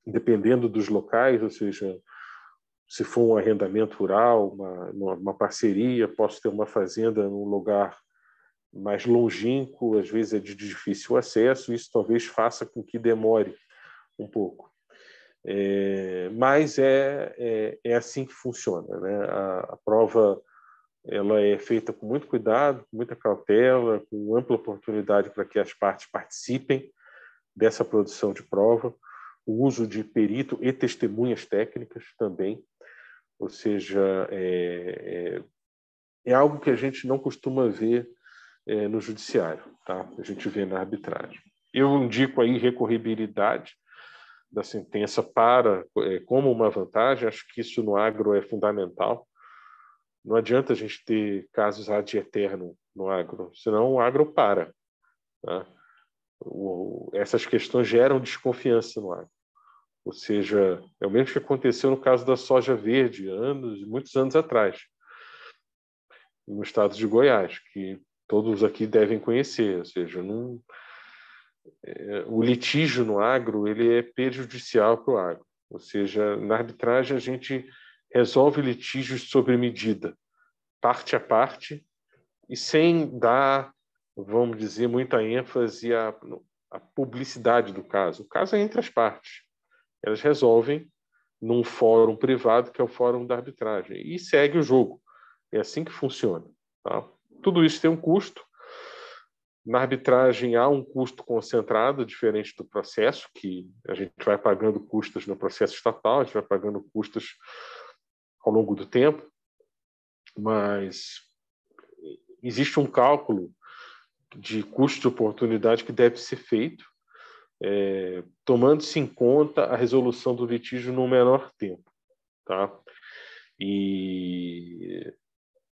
dependendo dos locais, ou seja, se for um arrendamento rural, uma parceria, posso ter uma fazenda num lugar mais longínquo, às vezes é de difícil acesso, isso talvez faça com que demore um pouco. Mas é assim que funciona, né? A prova ela é feita com muito cuidado, com muita cautela, com ampla oportunidade para que as partes participem dessa produção de prova, o uso de perito e testemunhas técnicas também, ou seja, é algo que a gente não costuma ver no judiciário, tá? A gente vê na arbitragem. Eu indico aí recorribilidade da sentença como uma vantagem, acho que isso no agro é fundamental. Não adianta a gente ter casos ad eterno no agro, senão o agro para. Tá? Essas questões geram desconfiança no agro. Ou seja, é o mesmo que aconteceu no caso da soja verde, muitos anos atrás, no estado de Goiás, que todos aqui devem conhecer. Ou seja, o litígio no agro ele é prejudicial para o agro. Ou seja, na arbitragem a gente resolve litígios sobre medida, parte a parte, e sem dar, vamos dizer, muita ênfase à publicidade do caso. O caso é entre as partes. Elas resolvem num fórum privado, que é o fórum da arbitragem, e segue o jogo. É assim que funciona. Tá? Tudo isso tem um custo. Na arbitragem há um custo concentrado, diferente do processo, que a gente vai pagando custos no processo estatal, a gente vai pagando custos ao longo do tempo, mas existe um cálculo de custo de oportunidade que deve ser feito, tomando-se em conta a resolução do litígio no menor tempo. Tá? E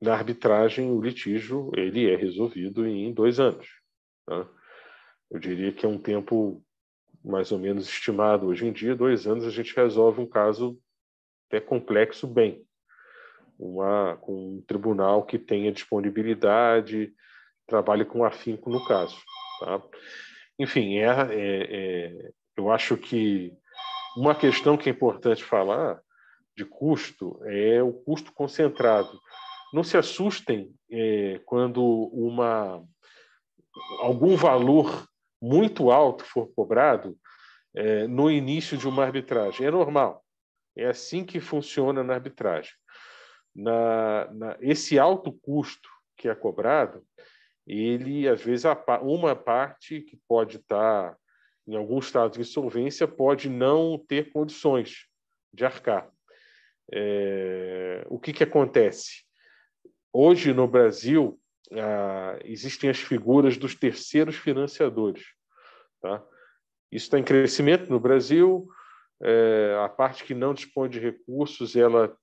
na arbitragem, o litígio ele é resolvido em 2 anos. Tá? Eu diria que é um tempo mais ou menos estimado hoje em dia. 2 anos a gente resolve um caso até complexo bem, com um tribunal que tenha disponibilidade, trabalhe com afinco no caso. Tá? Enfim, eu acho que uma questão que é importante falar de custo é o custo concentrado. Não se assustem quando algum valor muito alto for cobrado no início de uma arbitragem. É normal. É assim que funciona na arbitragem. Esse alto custo que é cobrado, ele, às vezes, uma parte que pode estar em algum estado de insolvência pode não ter condições de arcar. O que acontece? Hoje, no Brasil, existem as figuras dos terceiros financiadores. Tá? Isso está em crescimento no Brasil. A parte que não dispõe de recursos, ela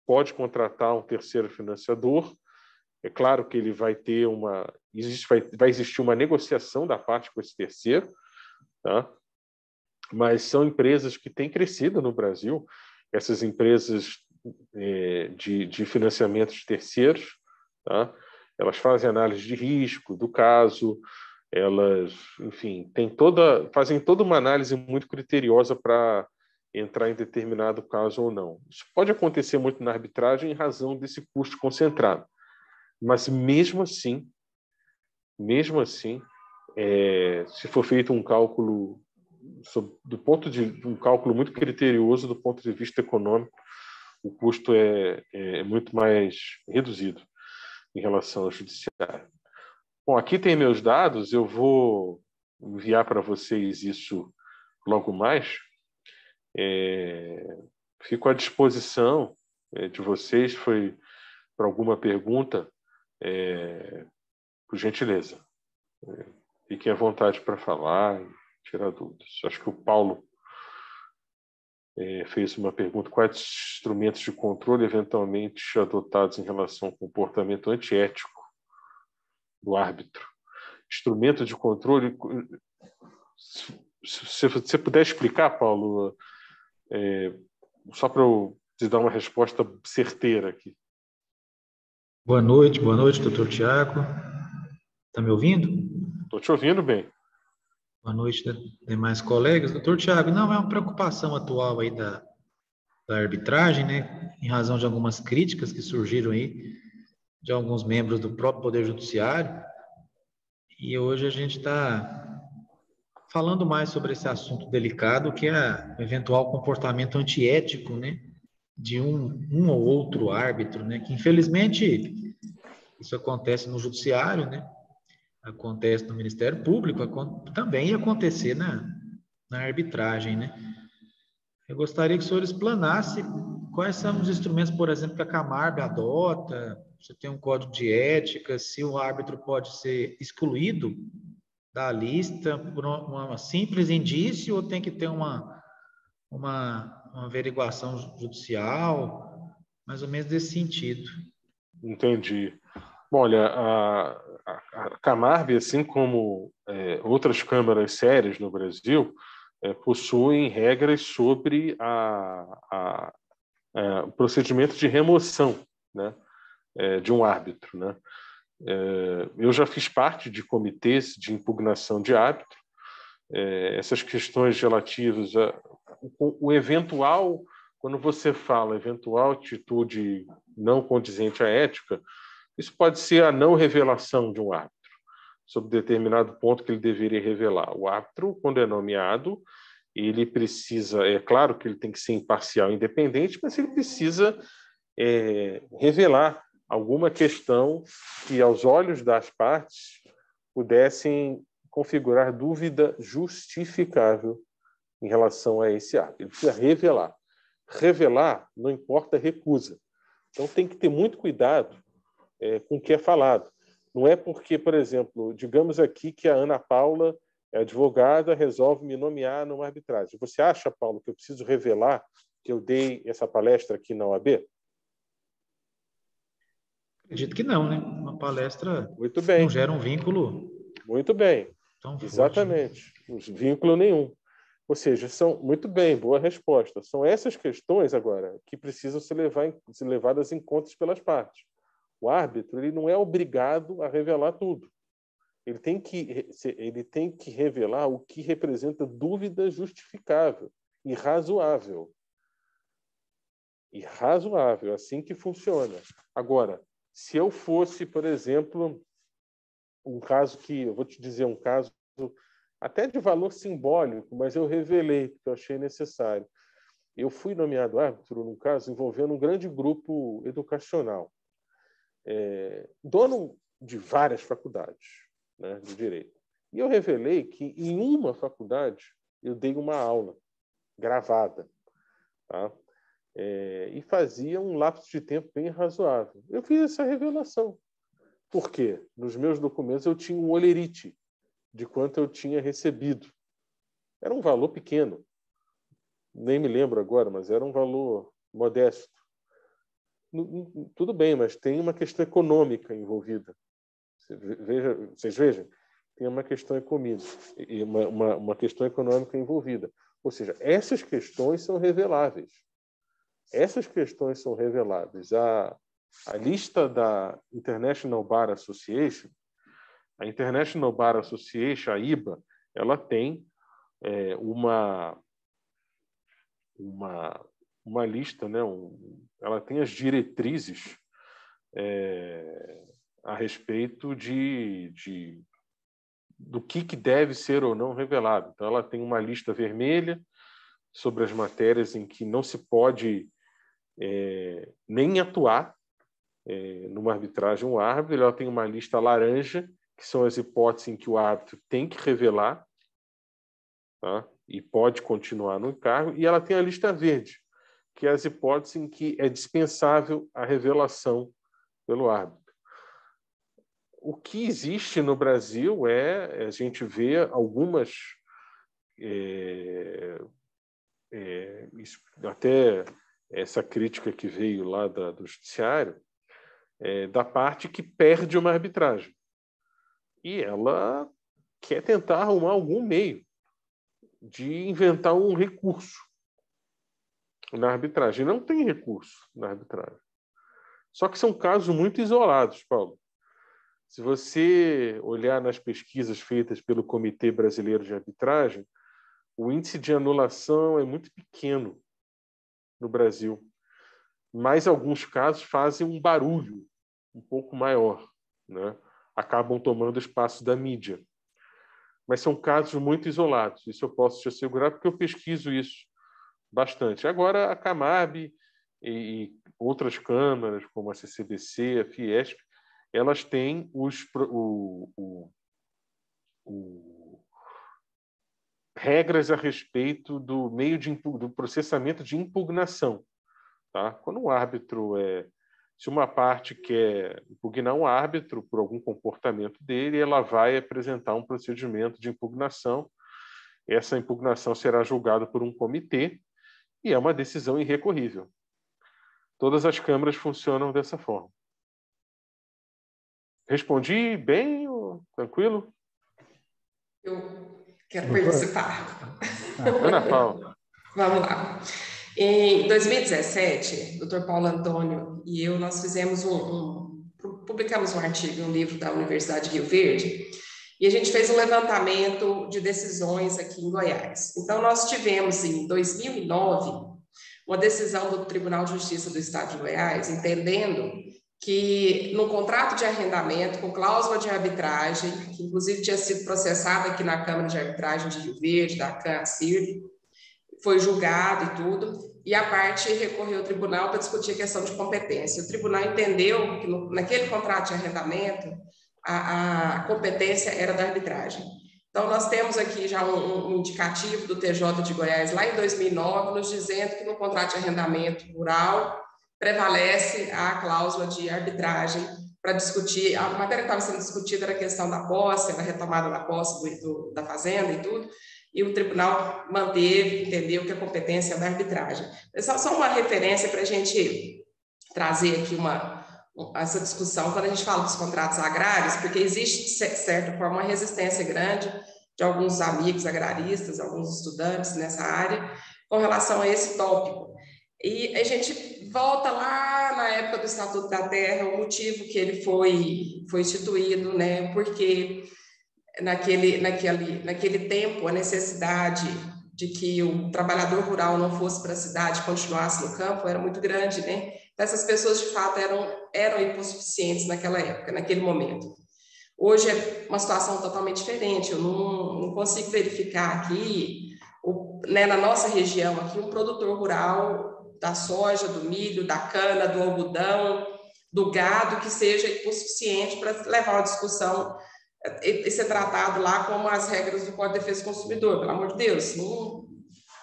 pode contratar um terceiro financiador. É claro que ele vai ter vai existir uma negociação da parte com esse terceiro, tá? Mas são empresas que têm crescido no Brasil, essas empresas de financiamento de terceiros, tá? Elas fazem análise de risco do caso, elas, enfim, fazem toda uma análise muito criteriosa para entrar em determinado caso ou não. Isso pode acontecer muito na arbitragem em razão desse custo concentrado. Mas mesmo assim, se for feito um cálculo um cálculo muito criterioso do ponto de vista econômico, o custo é muito mais reduzido em relação ao judiciário. Bom, aqui tem meus dados, eu vou enviar para vocês isso logo mais. Fico à disposição de vocês, para alguma pergunta, por gentileza. Fiquem à vontade para falar e tirar dúvidas. Acho que o Paulo fez uma pergunta: quais instrumentos de controle eventualmente adotados em relação ao comportamento antiético do árbitro? Instrumento de controle, se você puder explicar, Paulo, só para eu te dar uma resposta certeira aqui. Boa noite, doutor Tiago. Está me ouvindo? Estou te ouvindo bem. Boa noite, demais colegas. Doutor Tiago, não, é uma preocupação atual aí da arbitragem, né? Em razão de algumas críticas que surgiram aí de alguns membros do próprio Poder Judiciário. E hoje a gente está falando mais sobre esse assunto delicado, que é o eventual comportamento antiético, né? De um ou outro árbitro, né? Que infelizmente isso acontece no Judiciário, né? Acontece no Ministério Público, também ia acontecer na arbitragem, né? Eu gostaria que o senhor explanasse quais são os instrumentos, por exemplo, que a Camargo adota, se tem um código de ética, se o árbitro pode ser excluído da lista por um simples indício ou tem que ter uma averiguação judicial, mais ou menos desse sentido. Entendi. Bom, olha, a Camargo, assim como outras câmaras sérias no Brasil, possuem regras sobre o procedimento de remoção, né, de um árbitro, né? Eu já fiz parte de comitês de impugnação de árbitro. Essas questões relativas o eventual, quando você fala eventual atitude não condizente à ética, isso pode ser a não revelação de um árbitro sobre determinado ponto que ele deveria revelar. O árbitro, quando é nomeado, ele precisa, é claro que ele tem que ser imparcial e independente, mas ele precisa revelar alguma questão que, aos olhos das partes, pudessem configurar dúvida justificável em relação a esse ato. Ele precisa revelar. Revelar não importa recusa. Então tem que ter muito cuidado com o que é falado. Não é porque, por exemplo, digamos aqui que a Ana Paula é advogada, resolve me nomear numa arbitragem. Você acha, Paulo, que eu preciso revelar que eu dei essa palestra aqui na OAB? Acredito que não, né? Uma palestra Muito bem. Não gera um vínculo. Muito bem. Tão Exatamente. Forte, né? Vínculo nenhum. Ou seja, são muito bem, boa resposta. São essas questões agora que precisam ser levadas em conta pelas partes. O árbitro ele não é obrigado a revelar tudo. Ele tem que revelar o que representa dúvida justificável e razoável. E razoável, assim que funciona. Agora, se eu fosse, por exemplo, eu vou te dizer um caso até de valor simbólico, mas eu revelei, porque eu achei necessário. Eu fui nomeado árbitro num caso envolvendo um grande grupo educacional, dono de várias faculdades, né, de direito. E eu revelei que em uma faculdade eu dei uma aula gravada, tá? E fazia um lapso de tempo bem razoável. Eu fiz essa revelação. Por quê? Nos meus documentos eu tinha um olerite de quanto eu tinha recebido. Era um valor pequeno. Nem me lembro agora, mas era um valor modesto. Tudo bem, mas tem uma questão econômica envolvida. Vocês vejam, tem uma questão econômica e uma questão econômica envolvida. Ou seja, essas questões são reveláveis. Essas questões são reveláveis. A lista da International Bar Association, a International Bar Association, a IBA, ela tem uma lista, né? Ela tem as diretrizes a respeito do que deve ser ou não revelado. Então, ela tem uma lista vermelha sobre as matérias em que não se pode nem atuar numa arbitragem um árbitro. Ela tem uma lista laranja, que são as hipóteses em que o árbitro tem que revelar, tá? E pode continuar no cargo. E ela tem a lista verde, que é as hipóteses em que é dispensável a revelação pelo árbitro. o que existe no Brasil a gente vê algumas, até essa crítica que veio lá do Judiciário, da parte que perde uma arbitragem. E ela quer tentar arrumar algum meio de inventar um recurso na arbitragem. Não tem recurso na arbitragem. Só que são casos muito isolados, Paulo. Se você olhar nas pesquisas feitas pelo Comitê Brasileiro de Arbitragem, o índice de anulação é muito pequeno no Brasil. Mas alguns casos fazem um barulho um pouco maior, né? Acabam tomando espaço da mídia. Mas são casos muito isolados. Isso eu posso te assegurar, porque eu pesquiso isso bastante. Agora, a Camab e outras câmaras, como a CCBC, a Fiesp, elas têm regras a respeito do meio do processamento de impugnação. Tá? Quando um árbitro se uma parte quer impugnar um árbitro por algum comportamento dele, ela vai apresentar um procedimento de impugnação. Essa impugnação será julgada por um comitê e é uma decisão irrecorrível. Todas as câmaras funcionam dessa forma. Respondi bem? Tranquilo? Eu quero participar. Ana Paula. Vamos lá. Em 2017, o Dr. Paulo Antônio e eu, nós fizemos publicamos um artigo, um livro da Universidade de Rio Verde, e a gente fez um levantamento de decisões aqui em Goiás. Então, nós tivemos, em 2009, uma decisão do Tribunal de Justiça do Estado de Goiás, entendendo que no contrato de arrendamento, com cláusula de arbitragem, que inclusive tinha sido processada aqui na Câmara de Arbitragem de Rio Verde, da CAN-CIRV, foi julgado e tudo, e a parte recorreu ao tribunal para discutir a questão de competência. O tribunal entendeu que naquele contrato de arrendamento, a competência era da arbitragem. Então, nós temos aqui já um indicativo do TJ de Goiás, lá em 2009, nos dizendo que no contrato de arrendamento rural prevalece a cláusula de arbitragem para discutir. A matéria que estava sendo discutida era a questão da posse, a retomada da posse da fazenda e tudo, e o tribunal manteve, entendeu que a competência é da arbitragem. Só uma referência para a gente trazer aqui essa discussão quando a gente fala dos contratos agrários, porque existe, de certa forma, uma resistência grande de alguns amigos agraristas, alguns estudantes nessa área, com relação a esse tópico. E a gente volta lá na época do Estatuto da Terra, o motivo que ele foi instituído, né? Porque naquele tempo a necessidade de que o trabalhador rural não fosse para a cidade, continuasse no campo, era muito grande, né? Então, essas pessoas, de fato, eram hipossuficientes naquela época, naquele momento. Hoje é uma situação totalmente diferente, eu não consigo verificar aqui, né, na nossa região, aqui, um produtor rural da soja, do milho, da cana, do algodão, do gado, que seja hipossuficiente para levar uma discussão e ser tratado lá como as regras do Código de Defesa do Consumidor, pelo amor de Deus,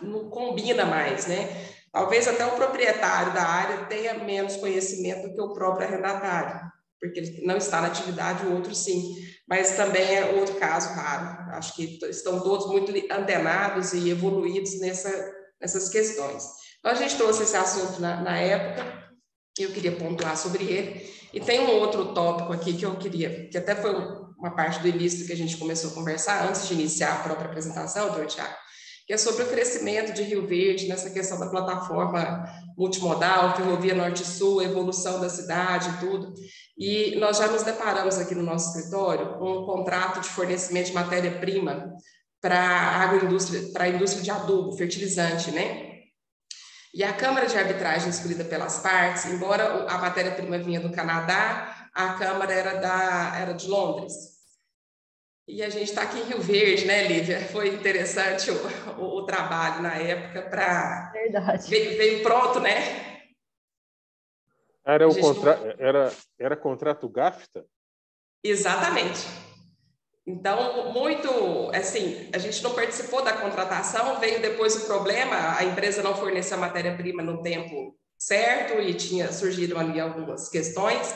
não combina mais, né? Talvez até o proprietário da área tenha menos conhecimento do que o próprio arrendatário, porque ele não está na atividade, o outro sim, mas também é outro caso raro. Acho que estão todos muito antenados e evoluídos nessas questões. Então, a gente trouxe esse assunto na época, e eu queria pontuar sobre ele. E tem um outro tópico aqui que eu queria, que até foi uma parte do início que a gente começou a conversar, antes de iniciar a própria apresentação, doutor Thiago, que é sobre o crescimento de Rio Verde, nessa questão da plataforma multimodal, ferrovia norte-sul, a evolução da cidade e tudo. E nós já nos deparamos aqui no nosso escritório com um contrato de fornecimento de matéria-prima para a agroindústria, para a indústria de adubo, fertilizante, né? E a Câmara de Arbitragem escolhida pelas partes, embora a matéria-prima vinha do Canadá, a Câmara era de Londres. E a gente está aqui em Rio Verde, né, Lívia? Foi interessante o trabalho na época para... Verdade. Veio pronto, né? Era contrato GAFTA? Exatamente. Então, muito, assim, a gente não participou da contratação, veio depois o problema, a empresa não forneceu a matéria-prima no tempo certo e tinha surgido ali algumas questões,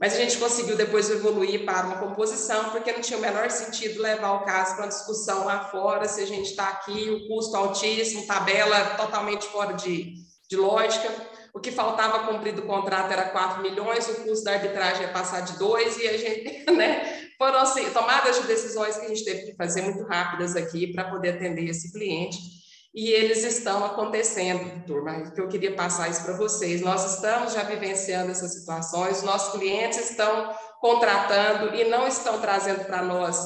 Mas a gente conseguiu depois evoluir para uma composição, porque não tinha o menor sentido levar o caso para uma discussão lá fora, se a gente está aqui, o custo altíssimo, tabela totalmente fora de lógica. O que faltava cumprir do contrato era 4 milhões, o custo da arbitragem ia passar de 2, e a gente, né, foram assim, tomadas de decisões que a gente teve que fazer muito rápidas aqui para poder atender esse cliente. E eles estão acontecendo, turma, que eu queria passar isso para vocês. Nós estamos já vivenciando essas situações, nossos clientes estão contratando e não estão trazendo para nós,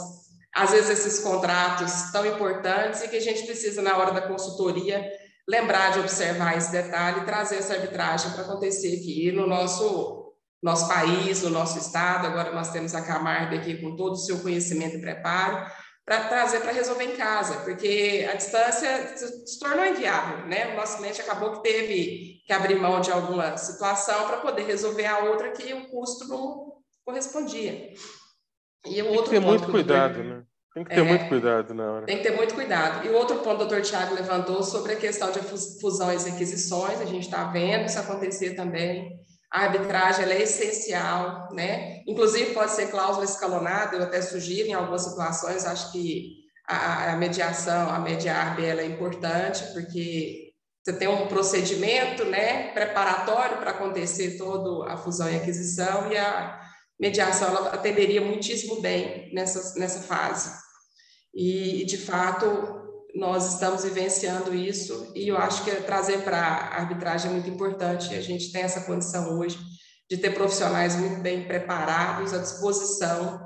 às vezes, esses contratos tão importantes e que a gente precisa, na hora da consultoria, lembrar de observar esse detalhe e trazer essa arbitragem para acontecer aqui no nosso país, no nosso estado. Agora nós temos a Camargo aqui com todo o seu conhecimento e preparo, para trazer para resolver em casa, porque a distância se tornou inviável, né? O nosso cliente acabou que teve que abrir mão de alguma situação para poder resolver a outra que o custo não correspondia. E o outro ponto muito que cuidado, né? Tem que ter muito cuidado na hora. Tem que ter muito cuidado. E o outro ponto que o doutor Tiago levantou sobre a questão de fusões e aquisições, a gente está vendo isso acontecer também. A arbitragem ela é essencial, né? Inclusive pode ser cláusula escalonada, eu até sugiro em algumas situações, acho que a mediação, a mediar ela é importante, porque você tem um procedimento, né, preparatório para acontecer toda a fusão e aquisição, e a mediação ela atenderia muitíssimo bem nessa fase. E, de fato, nós estamos vivenciando isso, e eu acho que trazer para a arbitragem é muito importante. A gente tem essa condição hoje de ter profissionais muito bem preparados à disposição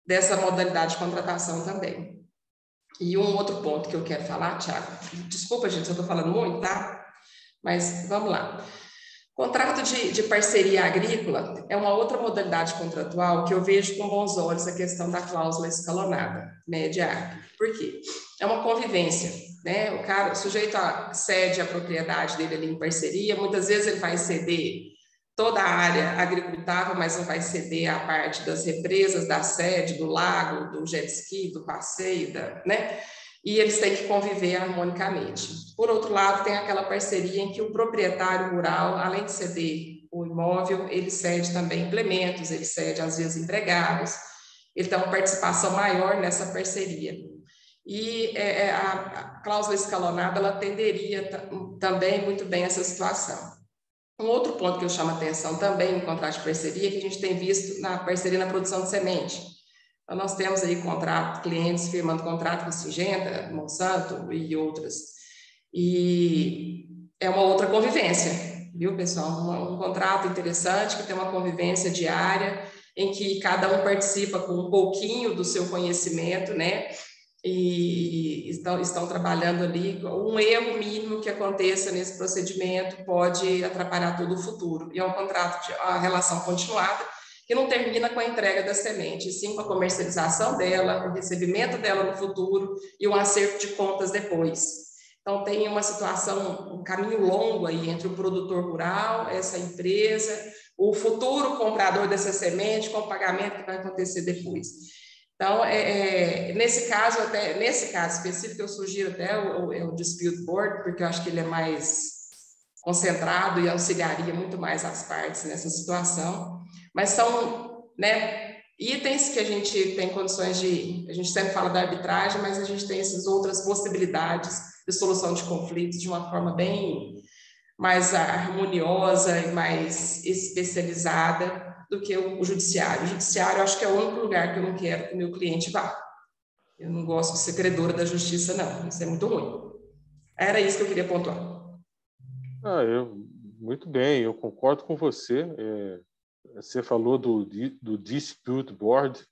dessa modalidade de contratação também. E um outro ponto que eu quero falar, Tiago, desculpa, gente, se eu estou falando muito, tá? Mas vamos lá. Contrato de parceria agrícola é uma outra modalidade contratual que eu vejo com bons olhos a questão da cláusula escalonada, média. Por quê? É uma convivência, né? O sujeito cede a propriedade dele ali em parceria, muitas vezes ele vai ceder toda a área agricultável, mas não vai ceder a parte das represas, da sede, do lago, do jet ski, do passeio, né? E eles têm que conviver harmonicamente. Por outro lado, tem aquela parceria em que o proprietário rural, além de ceder o imóvel, ele cede também implementos, ele cede, às vezes, empregados, ele tem uma participação maior nessa parceria. E a cláusula escalonada, ela atenderia também muito bem essa situação. Um outro ponto que eu chamo a atenção também no contrato de parceria, que a gente tem visto na parceria na produção de semente. Então, nós temos aí clientes firmando contrato com a Syngenta, Monsanto e outras. E é uma outra convivência, viu, pessoal? Um contrato interessante, que tem uma convivência diária, em que cada um participa com um pouquinho do seu conhecimento, né? E estão trabalhando ali. Um erro mínimo que aconteça nesse procedimento pode atrapalhar todo o futuro. E é um contrato de uma relação continuada, que não termina com a entrega da semente, sim com a comercialização dela, o recebimento dela no futuro e um acerto de contas depois. Então, tem uma situação, um caminho longo aí entre o produtor rural, essa empresa, o futuro comprador dessa semente, com o pagamento que vai acontecer depois. Então, nesse caso específico, eu sugiro até o Dispute Board, porque eu acho que ele é mais concentrado e auxiliaria muito mais as partes nessa situação. Mas são, né, itens que a gente tem condições de... A gente sempre fala da arbitragem, mas a gente tem essas outras possibilidades de solução de conflitos de uma forma bem mais harmoniosa e mais especializada do que o judiciário. O judiciário, eu acho que é o único lugar que eu não quero que o meu cliente vá. Eu não gosto de ser credora da justiça, não. Isso é muito ruim. Era isso que eu queria pontuar. Muito bem, eu concordo com você. Você falou do Dispute Board,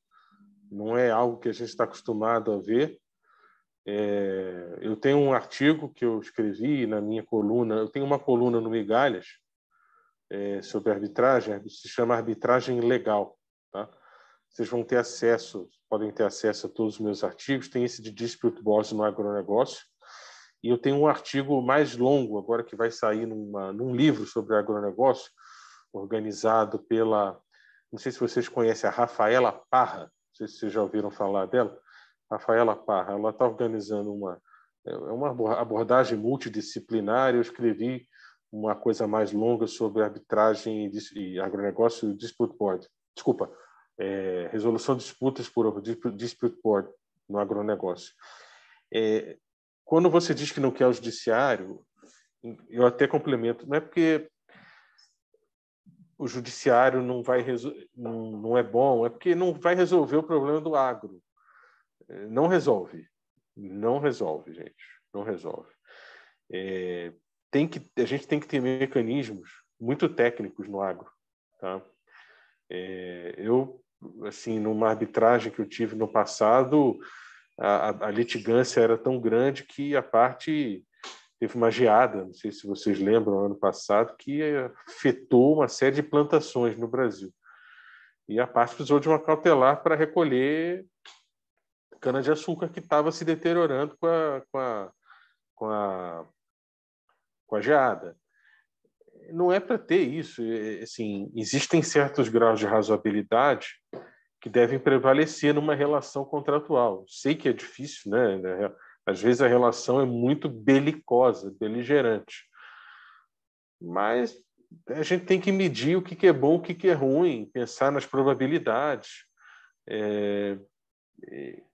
não é algo que a gente está acostumado a ver. Eu tenho um artigo que eu escrevi na minha coluna, eu tenho uma coluna no Migalhas sobre arbitragem, se chama Arbitragem Legal. Tá? Vocês vão ter acesso, podem ter acesso a todos os meus artigos, tem esse de Dispute Board no agronegócio, e eu tenho um artigo mais longo, agora que vai sair num livro sobre agronegócio, organizado pela... Não sei se vocês conhecem a Rafaela Parra, não sei se vocês já ouviram falar dela. Rafaela Parra, ela está organizando uma abordagem multidisciplinar. Eu escrevi uma coisa mais longa sobre arbitragem e agronegócio e Dispute Board. desculpa, resolução de disputas por dispute board no agronegócio. Quando você diz que não quer o judiciário, eu até complemento, não é porque o judiciário não é bom, é porque não vai resolver o problema do agro. Não resolve. Não resolve, gente. Não resolve. A gente tem que ter mecanismos muito técnicos no agro. Tá? Eu, assim, numa arbitragem que eu tive no passado, a litigância era tão grande que a parte teve uma geada, não sei se vocês lembram, ano passado, que afetou uma série de plantações no Brasil. E a parte precisou de uma cautelar para recolher cana-de-açúcar que estava se deteriorando com a geada. Não é para ter isso. Assim, existem certos graus de razoabilidade que devem prevalecer numa relação contratual. Sei que é difícil, né? Às vezes a relação é muito belicosa, beligerante. Mas a gente tem que medir o que é bom, o que é ruim, pensar nas probabilidades.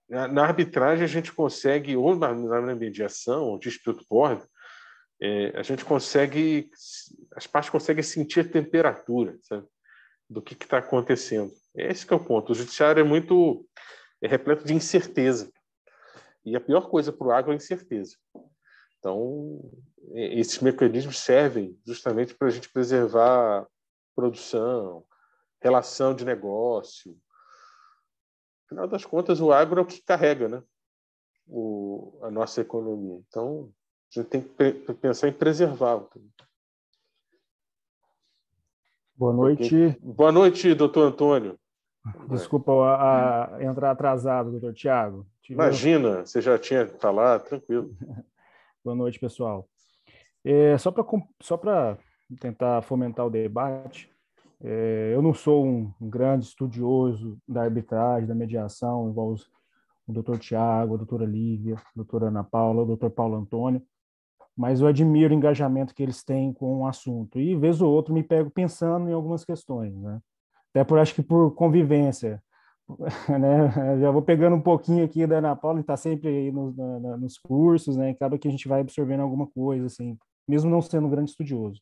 Na arbitragem a gente consegue, ou na mediação, ou dispute board, a gente consegue, as partes conseguem sentir a temperatura, sabe, do que está acontecendo. Esse que é o ponto. O judiciário é repleto de incerteza. E a pior coisa para o agro é a incerteza. Então, esses mecanismos servem justamente para a gente preservar produção, relação de negócio. Afinal das contas, o agro é o que carrega, né, a nossa economia. Então, a gente tem que pensar em preservá-lo. Boa noite. Boa noite, doutor Antônio. Desculpa entrar atrasado, doutor Tiago. Imagina, você já tinha falado, tranquilo. Boa noite, pessoal. Só para tentar fomentar o debate, eu não sou um grande estudioso da arbitragem, da mediação, igual o doutor Tiago, a doutora Lívia, a doutora Ana Paula, o doutor Paulo Antônio, mas eu admiro o engajamento que eles têm com o assunto. E, vez ou outra, me pego pensando em algumas questões, né? Até acho que por convivência, né? Já vou pegando um pouquinho aqui da Ana Paula, está sempre aí nos cursos, né? Acaba que a gente vai absorvendo alguma coisa, assim, mesmo não sendo um grande estudioso.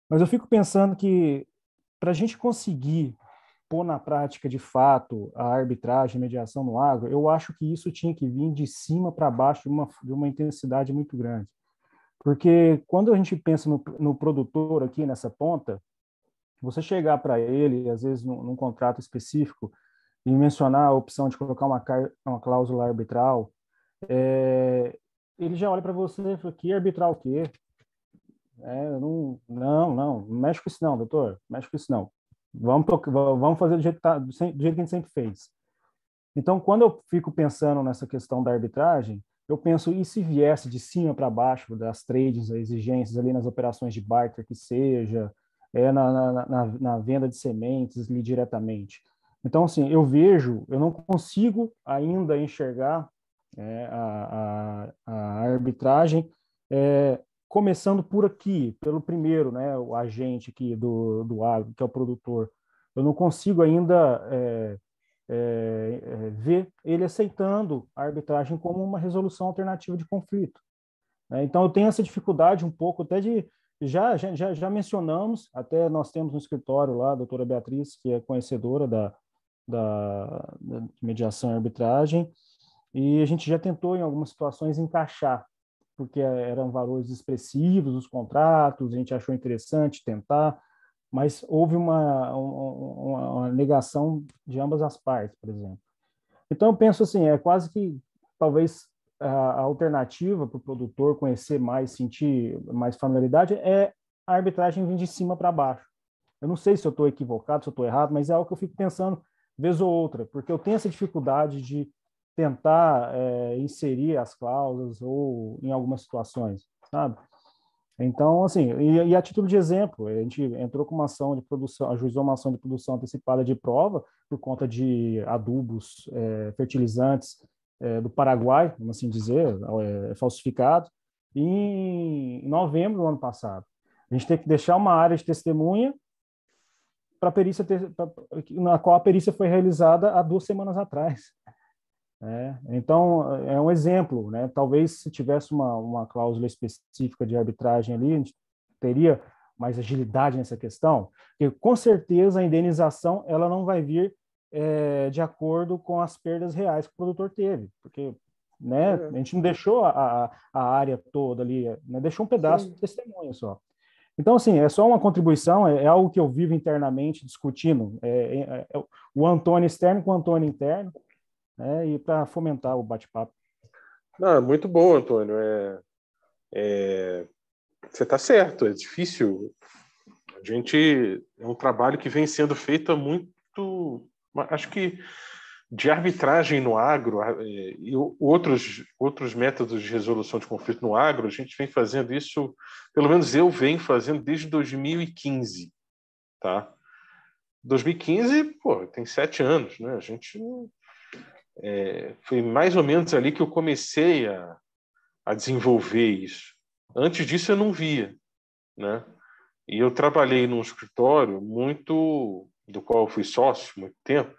Mas eu fico pensando que, para a gente conseguir pôr na prática, de fato, a arbitragem, a mediação no agro, eu acho que isso tinha que vir de cima para baixo de uma intensidade muito grande. Porque quando a gente pensa no produtor aqui nessa ponta, você chegar para ele, às vezes num contrato específico, e mencionar a opção de colocar uma cláusula arbitral, ele já olha para você e fala, que arbitral o quê? Não mexe com isso não, doutor, mexe com isso não. Vamos fazer do jeito que a gente sempre fez. Então, quando eu fico pensando nessa questão da arbitragem, eu penso, e se viesse de cima para baixo das tradings, as exigências ali nas operações de barter que seja, na venda de sementes ali diretamente. Então, assim, eu não consigo ainda enxergar a arbitragem começando por aqui, pelo primeiro, né, o agente aqui do agro, que é o produtor. Eu não consigo ainda ver ele aceitando a arbitragem como uma resolução alternativa de conflito. Então, eu tenho essa dificuldade um pouco até de... Já mencionamos, até nós temos no escritório lá, a doutora Beatriz, que é conhecedora da mediação e arbitragem, e a gente já tentou, em algumas situações, encaixar, porque eram valores expressivos os contratos, a gente achou interessante tentar, mas houve uma negação de ambas as partes, por exemplo. Então, eu penso assim, é quase que, talvez, a alternativa para o produtor conhecer mais, sentir mais familiaridade, é a arbitragem vir de cima para baixo. Eu não sei se eu estou equivocado, se eu estou errado, mas é algo que eu fico pensando vez ou outra, porque eu tenho essa dificuldade de tentar inserir as cláusulas ou em algumas situações, sabe? Então, assim, e a título de exemplo, a gente entrou com uma ação de produção, ajuizou uma ação de produção antecipada de prova por conta de adubos, fertilizantes do Paraguai, vamos assim dizer, falsificados, em novembro do ano passado. A gente tem que deixar uma área de testemunha para perícia na qual a perícia foi realizada há 2 semanas atrás. Então, é um exemplo, né? Talvez se tivesse uma cláusula específica de arbitragem ali, a gente teria mais agilidade nessa questão, porque com certeza a indenização ela não vai vir de acordo com as perdas reais que o produtor teve, porque, né, a gente não deixou a área toda ali, né, deixou um pedaço de testemunha só. Então, assim, é só uma contribuição, é algo que eu vivo internamente discutindo, o Antônio externo com o Antônio interno, né, e para fomentar o bate-papo. Não, muito bom, Antônio. Você está certo, é difícil. É um trabalho que vem sendo feito há muito, acho que de arbitragem no agro e outros métodos de resolução de conflito no agro, a gente vem fazendo isso, pelo menos eu venho fazendo desde 2015, tá? 2015, pô, tem 7 anos, né? A gente foi mais ou menos ali que eu comecei a desenvolver isso. Antes disso eu não via, né? E eu trabalhei num escritório do qual eu fui sócio muito tempo,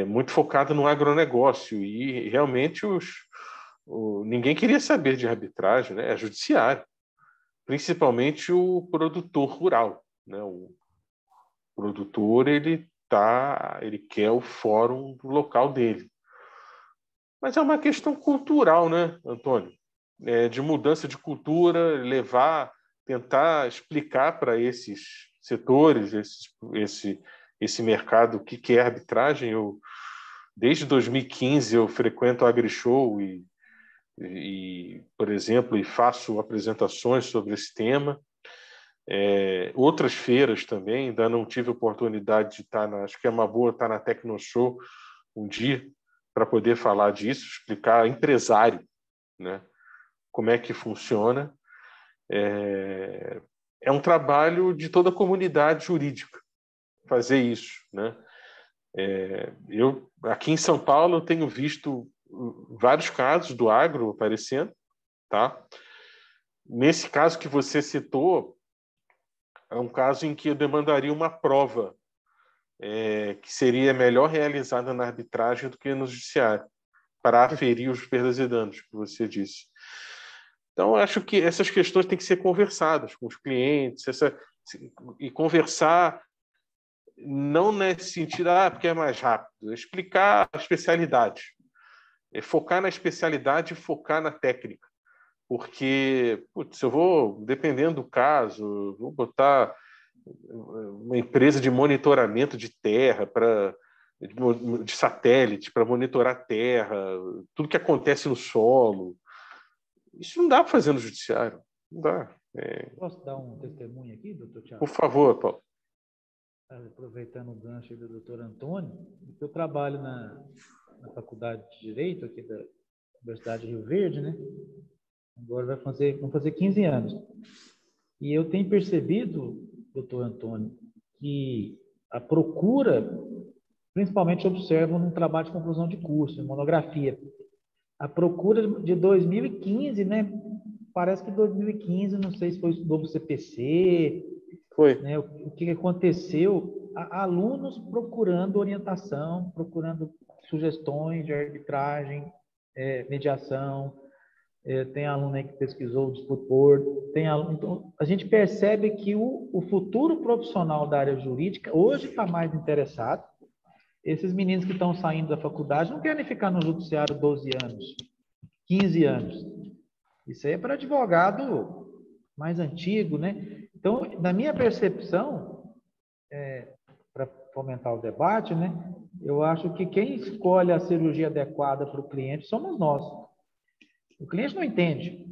muito focado no agronegócio, e realmente ninguém queria saber de arbitragem, né? É judiciário, principalmente o produtor rural, né? O produtor ele quer o fórum do local dele, mas é uma questão cultural, né, Antônio? De mudança de cultura, tentar explicar para esses setores, esse mercado, o que é arbitragem. Desde 2015 eu frequento a AgriShow por exemplo, e faço apresentações sobre esse tema. Outras feiras também, ainda não tive oportunidade de estar acho que é uma boa estar na TecnoShow um dia para poder falar disso, explicar a empresário, né, como é que funciona. É um trabalho de toda a comunidade jurídica fazer isso, né? Eu aqui em São Paulo eu tenho visto vários casos do agro aparecendo, tá? Nesse caso que você citou, é um caso em que eu demandaria uma prova que seria melhor realizada na arbitragem do que no judiciário, para aferir os perdas e danos que você disse. Então, acho que essas questões têm que ser conversadas com os clientes, e conversar não nesse sentido, porque é mais rápido, explicar a especialidade, focar na especialidade e focar na técnica, porque, eu vou, dependendo do caso, vou botar uma empresa de monitoramento de terra, de satélite, para monitorar a terra, tudo que acontece no solo. Isso não dá para fazer no judiciário. Não dá. Posso dar um testemunho aqui, doutor Thiago? Por favor, Paulo. Aproveitando o gancho do doutor Antônio, eu trabalho na Faculdade de Direito aqui da Universidade de Rio Verde, né? Agora vão fazer 15 anos. E eu tenho percebido, doutor Antônio, que a procura, principalmente observo no trabalho de conclusão de curso, em monografia, a procura de 2015, né? Parece que 2015, não sei se foi o novo CPC, foi, né? O que aconteceu? Alunos procurando orientação, procurando sugestões de arbitragem, mediação. Tem aluno aí que pesquisou o Dispute Board. Então, a gente percebe que o futuro profissional da área jurídica hoje está mais interessado. Esses meninos que estão saindo da faculdade não querem ficar no judiciário 12 anos, 15 anos. Isso aí é para advogado mais antigo, né? Então, na minha percepção, para fomentar o debate, né, eu acho que quem escolhe a cirurgia adequada para o cliente somos nós. O cliente não entende.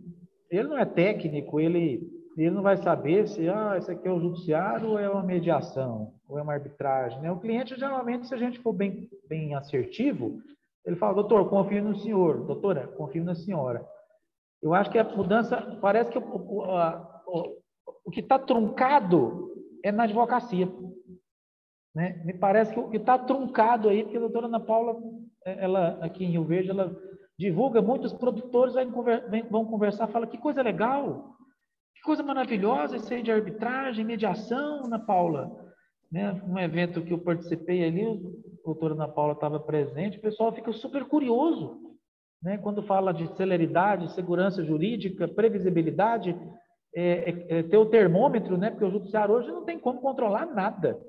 Ele não é técnico, ele não vai saber se isso aqui é o judiciário ou é uma mediação, ou é uma arbitragem, né? O cliente, geralmente, se a gente for bem assertivo, ele fala, doutor, confio no senhor. Doutora, confio na senhora. Eu acho que a mudança, parece que o que está truncado é na advocacia. Né? Me parece que o que está truncado aí, porque a doutora Ana Paula, ela aqui em Rio Verde, ela divulga, muitos produtores vão conversar, falam, que coisa legal, que coisa maravilhosa isso aí de arbitragem, mediação, Ana Paula. né? Um evento que eu participei ali, a doutora Ana Paula estava presente, o pessoal fica super curioso, né? Quando fala de celeridade, segurança jurídica, previsibilidade, ter o termômetro, né? Porque o judiciário hoje não tem como controlar nada,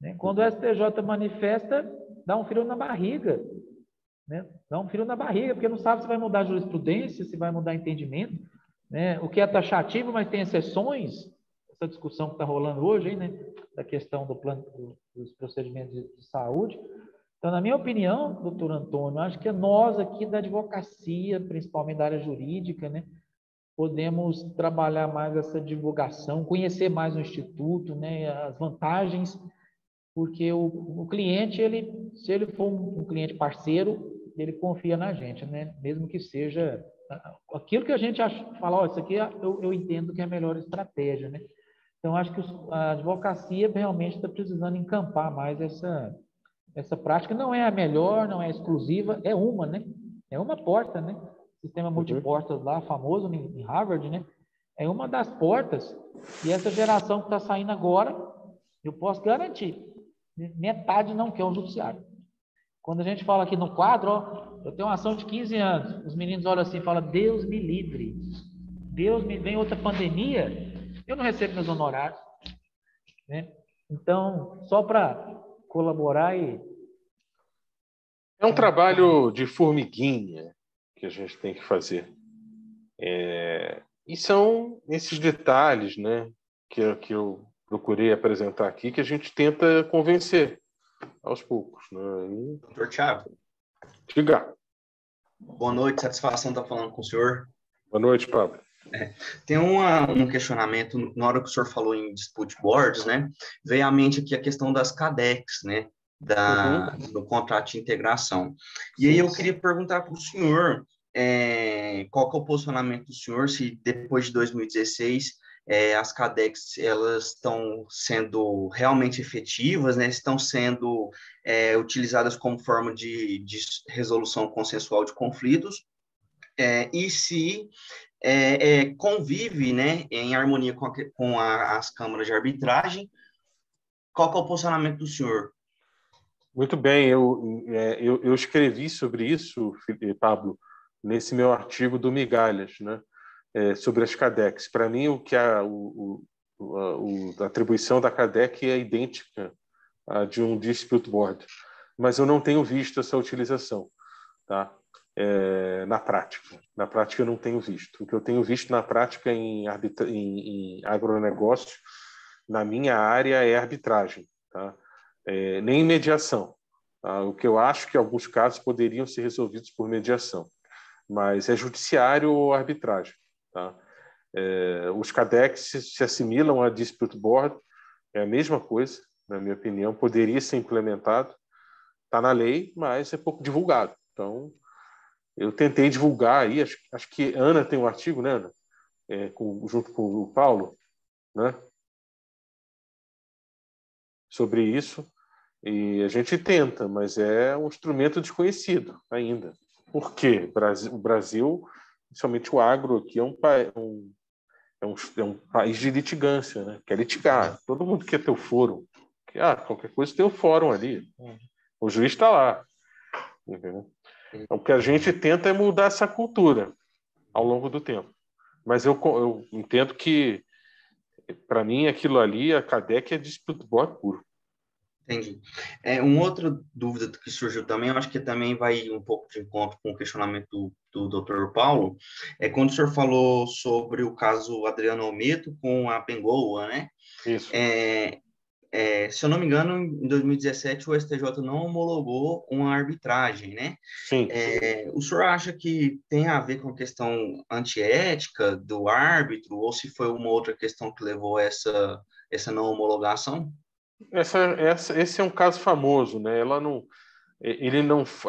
né? Quando o STJ manifesta, dá um frio na barriga, né? Dá um frio na barriga, porque não sabe se vai mudar a jurisprudência, se vai mudar entendimento, né? O que é taxativo, mas tem exceções, essa discussão que está rolando hoje, aí, né? Da questão do plano, dos procedimentos de saúde. Então, na minha opinião, doutor Antônio, acho que nós aqui da advocacia, principalmente da área jurídica, né, podemos trabalhar mais essa divulgação, conhecer mais o Instituto, né, as vantagens, porque o cliente, se ele for um cliente parceiro, ele confia na gente, né, mesmo que seja aquilo que a gente fala, isso aqui eu entendo que é a melhor estratégia, né. Então, acho que a advocacia realmente está precisando encampar mais essa prática. Não é a melhor, não é exclusiva, é uma, né? É uma porta, né? Sistema multiportas lá, famoso em Harvard, né? É uma das portas. E essa geração que está saindo agora, eu posso garantir, metade não quer o judiciário. Quando a gente fala aqui no quadro, ó, eu tenho uma ação de 15 anos, os meninos olham assim e falam, Deus me livre. Deus me vem outra pandemia, eu não recebo meus honorários, né? Então, só para colaborar e... É um trabalho de formiguinha que a gente tem que fazer. E são esses detalhes, né, que eu procurei apresentar aqui, que a gente tenta convencer aos poucos. Né? Doutor Thiago. Diga. Boa noite, satisfação estar falando com o senhor. Boa noite, Pablo. Tem um questionamento, na hora que o senhor falou em dispute boards, né, veio à mente aqui a questão das CADECs, né, do contrato de integração. E aí eu queria perguntar para o senhor qual que é o posicionamento do senhor, se depois de 2016 as CADECs elas estão sendo realmente efetivas, né, estão sendo utilizadas como forma de resolução consensual de conflitos, e se convive, né, em harmonia com as câmaras de arbitragem. Qual que é o posicionamento do senhor? Muito bem, eu escrevi sobre isso, Pablo, nesse meu artigo do Migalhas, né, sobre as CADECs. Para mim, a atribuição da CADEC é idêntica à de um dispute board, mas eu não tenho visto essa utilização, tá? Na prática. Na prática, eu não tenho visto. O que eu tenho visto na prática em agronegócio, na minha área, é arbitragem, tá? Nem mediação. Tá? O que eu acho que, em alguns casos, poderiam ser resolvidos por mediação. Mas é judiciário ou arbitragem. Tá? Os CADECs se assimilam a dispute board, é a mesma coisa, na minha opinião, poderia ser implementado. Está na lei, mas é pouco divulgado. Então, eu tentei divulgar aí, acho que Ana tem um artigo, né, Ana? Junto com o Paulo, né? Sobre isso. E a gente tenta, mas é um instrumento desconhecido ainda. Por quê? O Brasil, principalmente o agro aqui, é um país de litigância, né? Quer litigar. Todo mundo quer ter o fórum. Qualquer coisa tem o fórum ali. O juiz está lá. Entendeu? O que a gente tenta é mudar essa cultura ao longo do tempo. Mas eu entendo que, para mim, aquilo ali, a CADEC é dispute board puro. Entendi. Uma outra dúvida que surgiu também, eu acho que também vai um pouco de encontro com o questionamento do Dr. Paulo, quando o senhor falou sobre o caso Adriano Almeto com a Pengoa, né? Isso. Se eu não me engano, em 2017 o STJ não homologou uma arbitragem, né? Sim. O senhor acha que tem a ver com a questão antiética do árbitro, ou se foi uma outra questão que levou a essa não homologação? Esse é um caso famoso, né?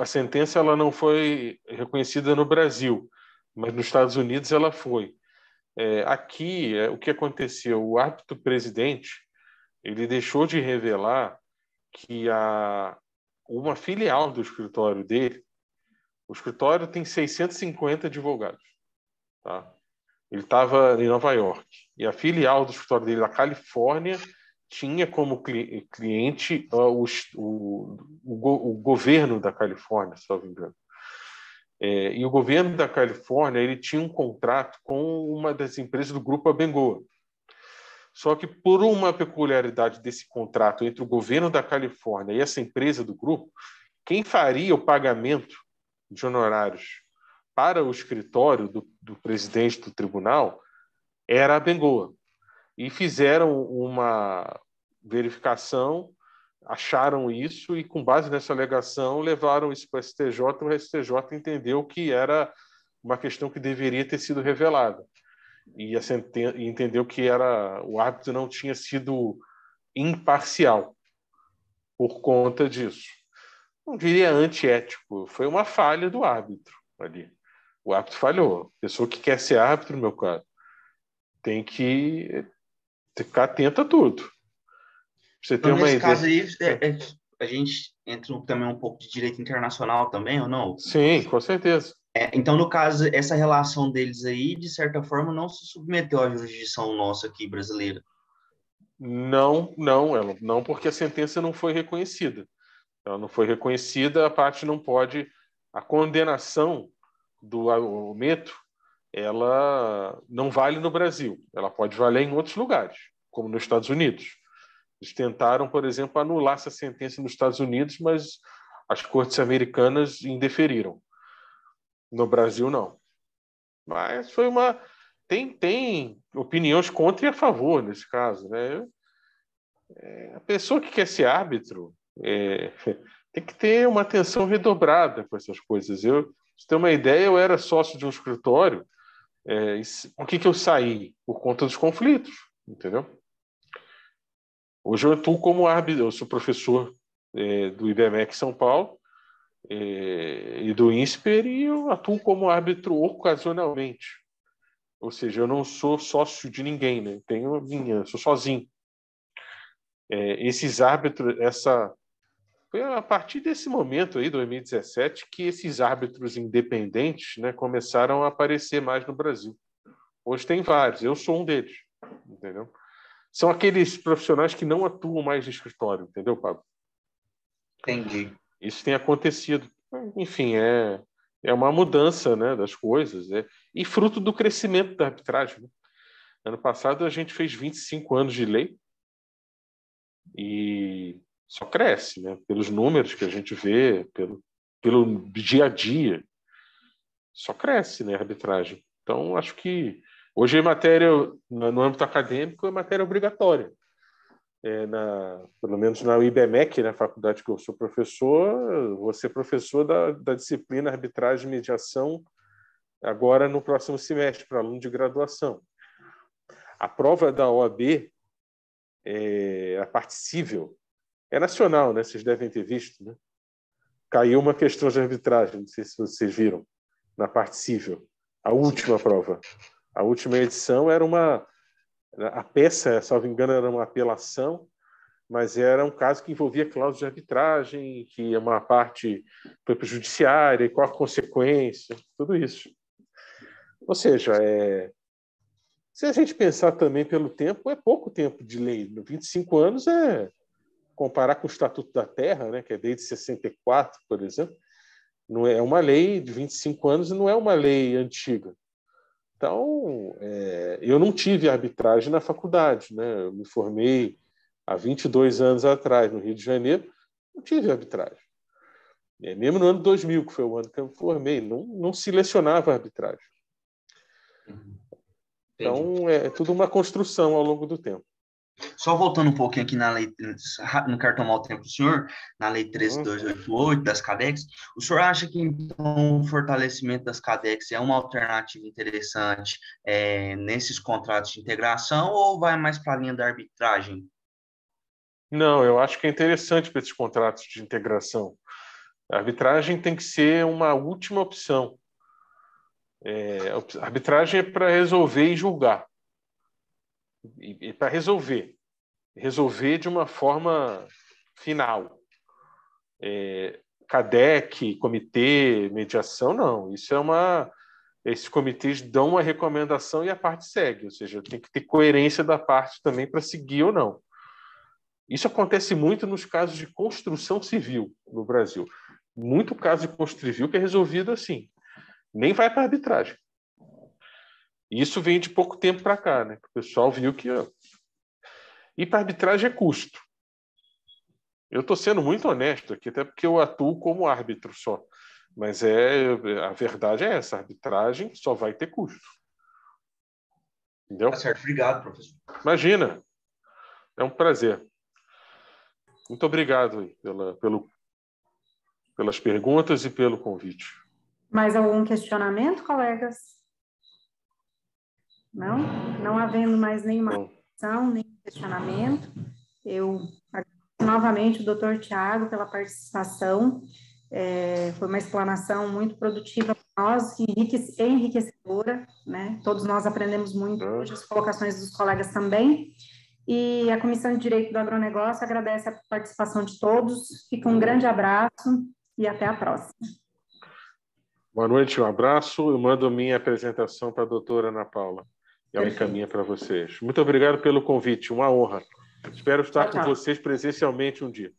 A sentença ela não foi reconhecida no Brasil, mas nos Estados Unidos ela foi. Aqui, o que aconteceu? O árbitro presidente ele deixou de revelar que uma filial do escritório dele, o escritório tem 650 advogados, tá? Ele estava em Nova York e a filial do escritório dele na Califórnia tinha como cliente o governo da Califórnia, se não me engano. E o governo da Califórnia ele tinha um contrato com uma das empresas do Grupo Abengoa. Só que, por uma peculiaridade desse contrato entre o governo da Califórnia e essa empresa do grupo, quem faria o pagamento de honorários para o escritório do presidente do tribunal era a Abengoa. E fizeram uma verificação, acharam isso e, com base nessa alegação, levaram isso para o STJ. O STJ entendeu que era uma questão que deveria ter sido revelada. E entendeu que o árbitro não tinha sido imparcial por conta disso. Não diria antiético, foi uma falha do árbitro ali. O árbitro falhou. A pessoa que quer ser árbitro, meu caro, tem que ficar atento a tudo. Você Então, tem uma nesse ideia... caso aí, a gente entra também um pouco de direito internacional também, ou não? Sim, com certeza. Então, no caso, essa relação deles aí, de certa forma, não se submeteu à jurisdição nossa aqui brasileira. Não, não, porque a sentença não foi reconhecida. Ela não foi reconhecida, a parte não pode... A condenação do aumento, ela não vale no Brasil. Ela pode valer em outros lugares, como nos Estados Unidos. Eles tentaram, por exemplo, anular essa sentença nos Estados Unidos, mas as cortes americanas indeferiram. No Brasil, não. Mas foi uma... Tem opiniões contra e a favor nesse caso, né? A pessoa que quer ser árbitro tem que ter uma atenção redobrada com essas coisas. Pra você ter uma ideia, eu era sócio de um escritório. Por que eu saí? Por conta dos conflitos, entendeu? Hoje eu atuo como árbitro, eu sou professor do IBMEC São Paulo e do INSPER, e eu atuo como árbitro ocasionalmente. Ou seja, eu não sou sócio de ninguém, né? Sou sozinho. Esses árbitros, foi a partir desse momento aí, 2017, que esses árbitros independentes, né, começaram a aparecer mais no Brasil. Hoje tem vários, eu sou um deles, entendeu? São aqueles profissionais que não atuam mais no escritório, entendeu, Pablo? Entendi. Isso tem acontecido. Enfim, é uma mudança, né, das coisas, e fruto do crescimento da arbitragem, né? Ano passado a gente fez 25 anos de lei e só cresce, né? Pelos números que a gente vê, pelo dia a dia, só cresce, né, a arbitragem. Então, acho que hoje no âmbito acadêmico, é matéria obrigatória. Pelo menos na IBMEC, na faculdade que eu sou professor, vou ser professor da disciplina Arbitragem e Mediação agora no próximo semestre, para aluno de graduação. A prova da OAB, a parte cível, é nacional, né? Vocês devem ter visto, né? Caiu uma questão de arbitragem, não sei se vocês viram, na parte cível. A última prova. A última edição era a peça, salvo engano, era uma apelação, mas era um caso que envolvia cláusula de arbitragem, que uma parte foi para o judiciário, e qual a consequência, tudo isso. Ou seja, se a gente pensar também pelo tempo, é pouco tempo de lei. 25 anos comparar com o Estatuto da Terra, né, que é desde 64, por exemplo, não é uma lei de 25 anos e não é uma lei antiga. Então, eu não tive arbitragem na faculdade, né? Eu me formei há 22 anos atrás, no Rio de Janeiro, não tive arbitragem. Mesmo no ano 2000, que foi o ano que eu me formei, não se lecionava a arbitragem. Então, é tudo uma construção ao longo do tempo. Só voltando um pouquinho aqui na lei, não quero tomar o tempo do senhor, na lei 13.288 das CADEX, o senhor acha que então o fortalecimento das CADEX é uma alternativa interessante nesses contratos de integração ou vai mais para a linha da arbitragem? Não, eu acho que é interessante para esses contratos de integração. A arbitragem tem que ser uma última opção. A arbitragem é para resolver e julgar. E para resolver de uma forma final. CADEC, comitê, mediação, não. Esses comitês dão uma recomendação e a parte segue, ou seja, tem que ter coerência da parte também para seguir ou não. Isso acontece muito nos casos de construção civil no Brasil. Muito caso de construção civil que é resolvido assim. Nem vai para arbitragem. Isso vem de pouco tempo para cá, né? O pessoal viu que ir para arbitragem é custo. Eu estou sendo muito honesto aqui, até porque eu atuo como árbitro só. Mas a verdade é essa, a arbitragem só vai ter custo. Entendeu? Tá certo, obrigado, professor. Imagina, é um prazer. Muito obrigado aí pelas perguntas e pelo convite. Mais algum questionamento, colegas? Não? Não havendo mais nenhuma questão, nem questionamento, eu agradeço novamente o doutor Tiago pela participação. Foi uma explanação muito produtiva para nós, enriquecedora, né? Todos nós aprendemos muito hoje, as colocações dos colegas também. E a Comissão de Direito do Agronegócio agradece a participação de todos. Fica um grande abraço e até a próxima. Boa noite, um abraço. Eu mando minha apresentação para a doutora Ana Paula. E ela encaminha para vocês. Muito obrigado pelo convite, uma honra. Espero estar com vocês presencialmente um dia.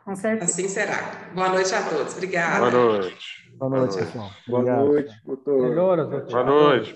Com certeza. Assim será. Boa noite a todos. Obrigada. Boa noite. Boa noite, pessoal. Boa noite, doutor. Melhoras, doutor. Boa noite.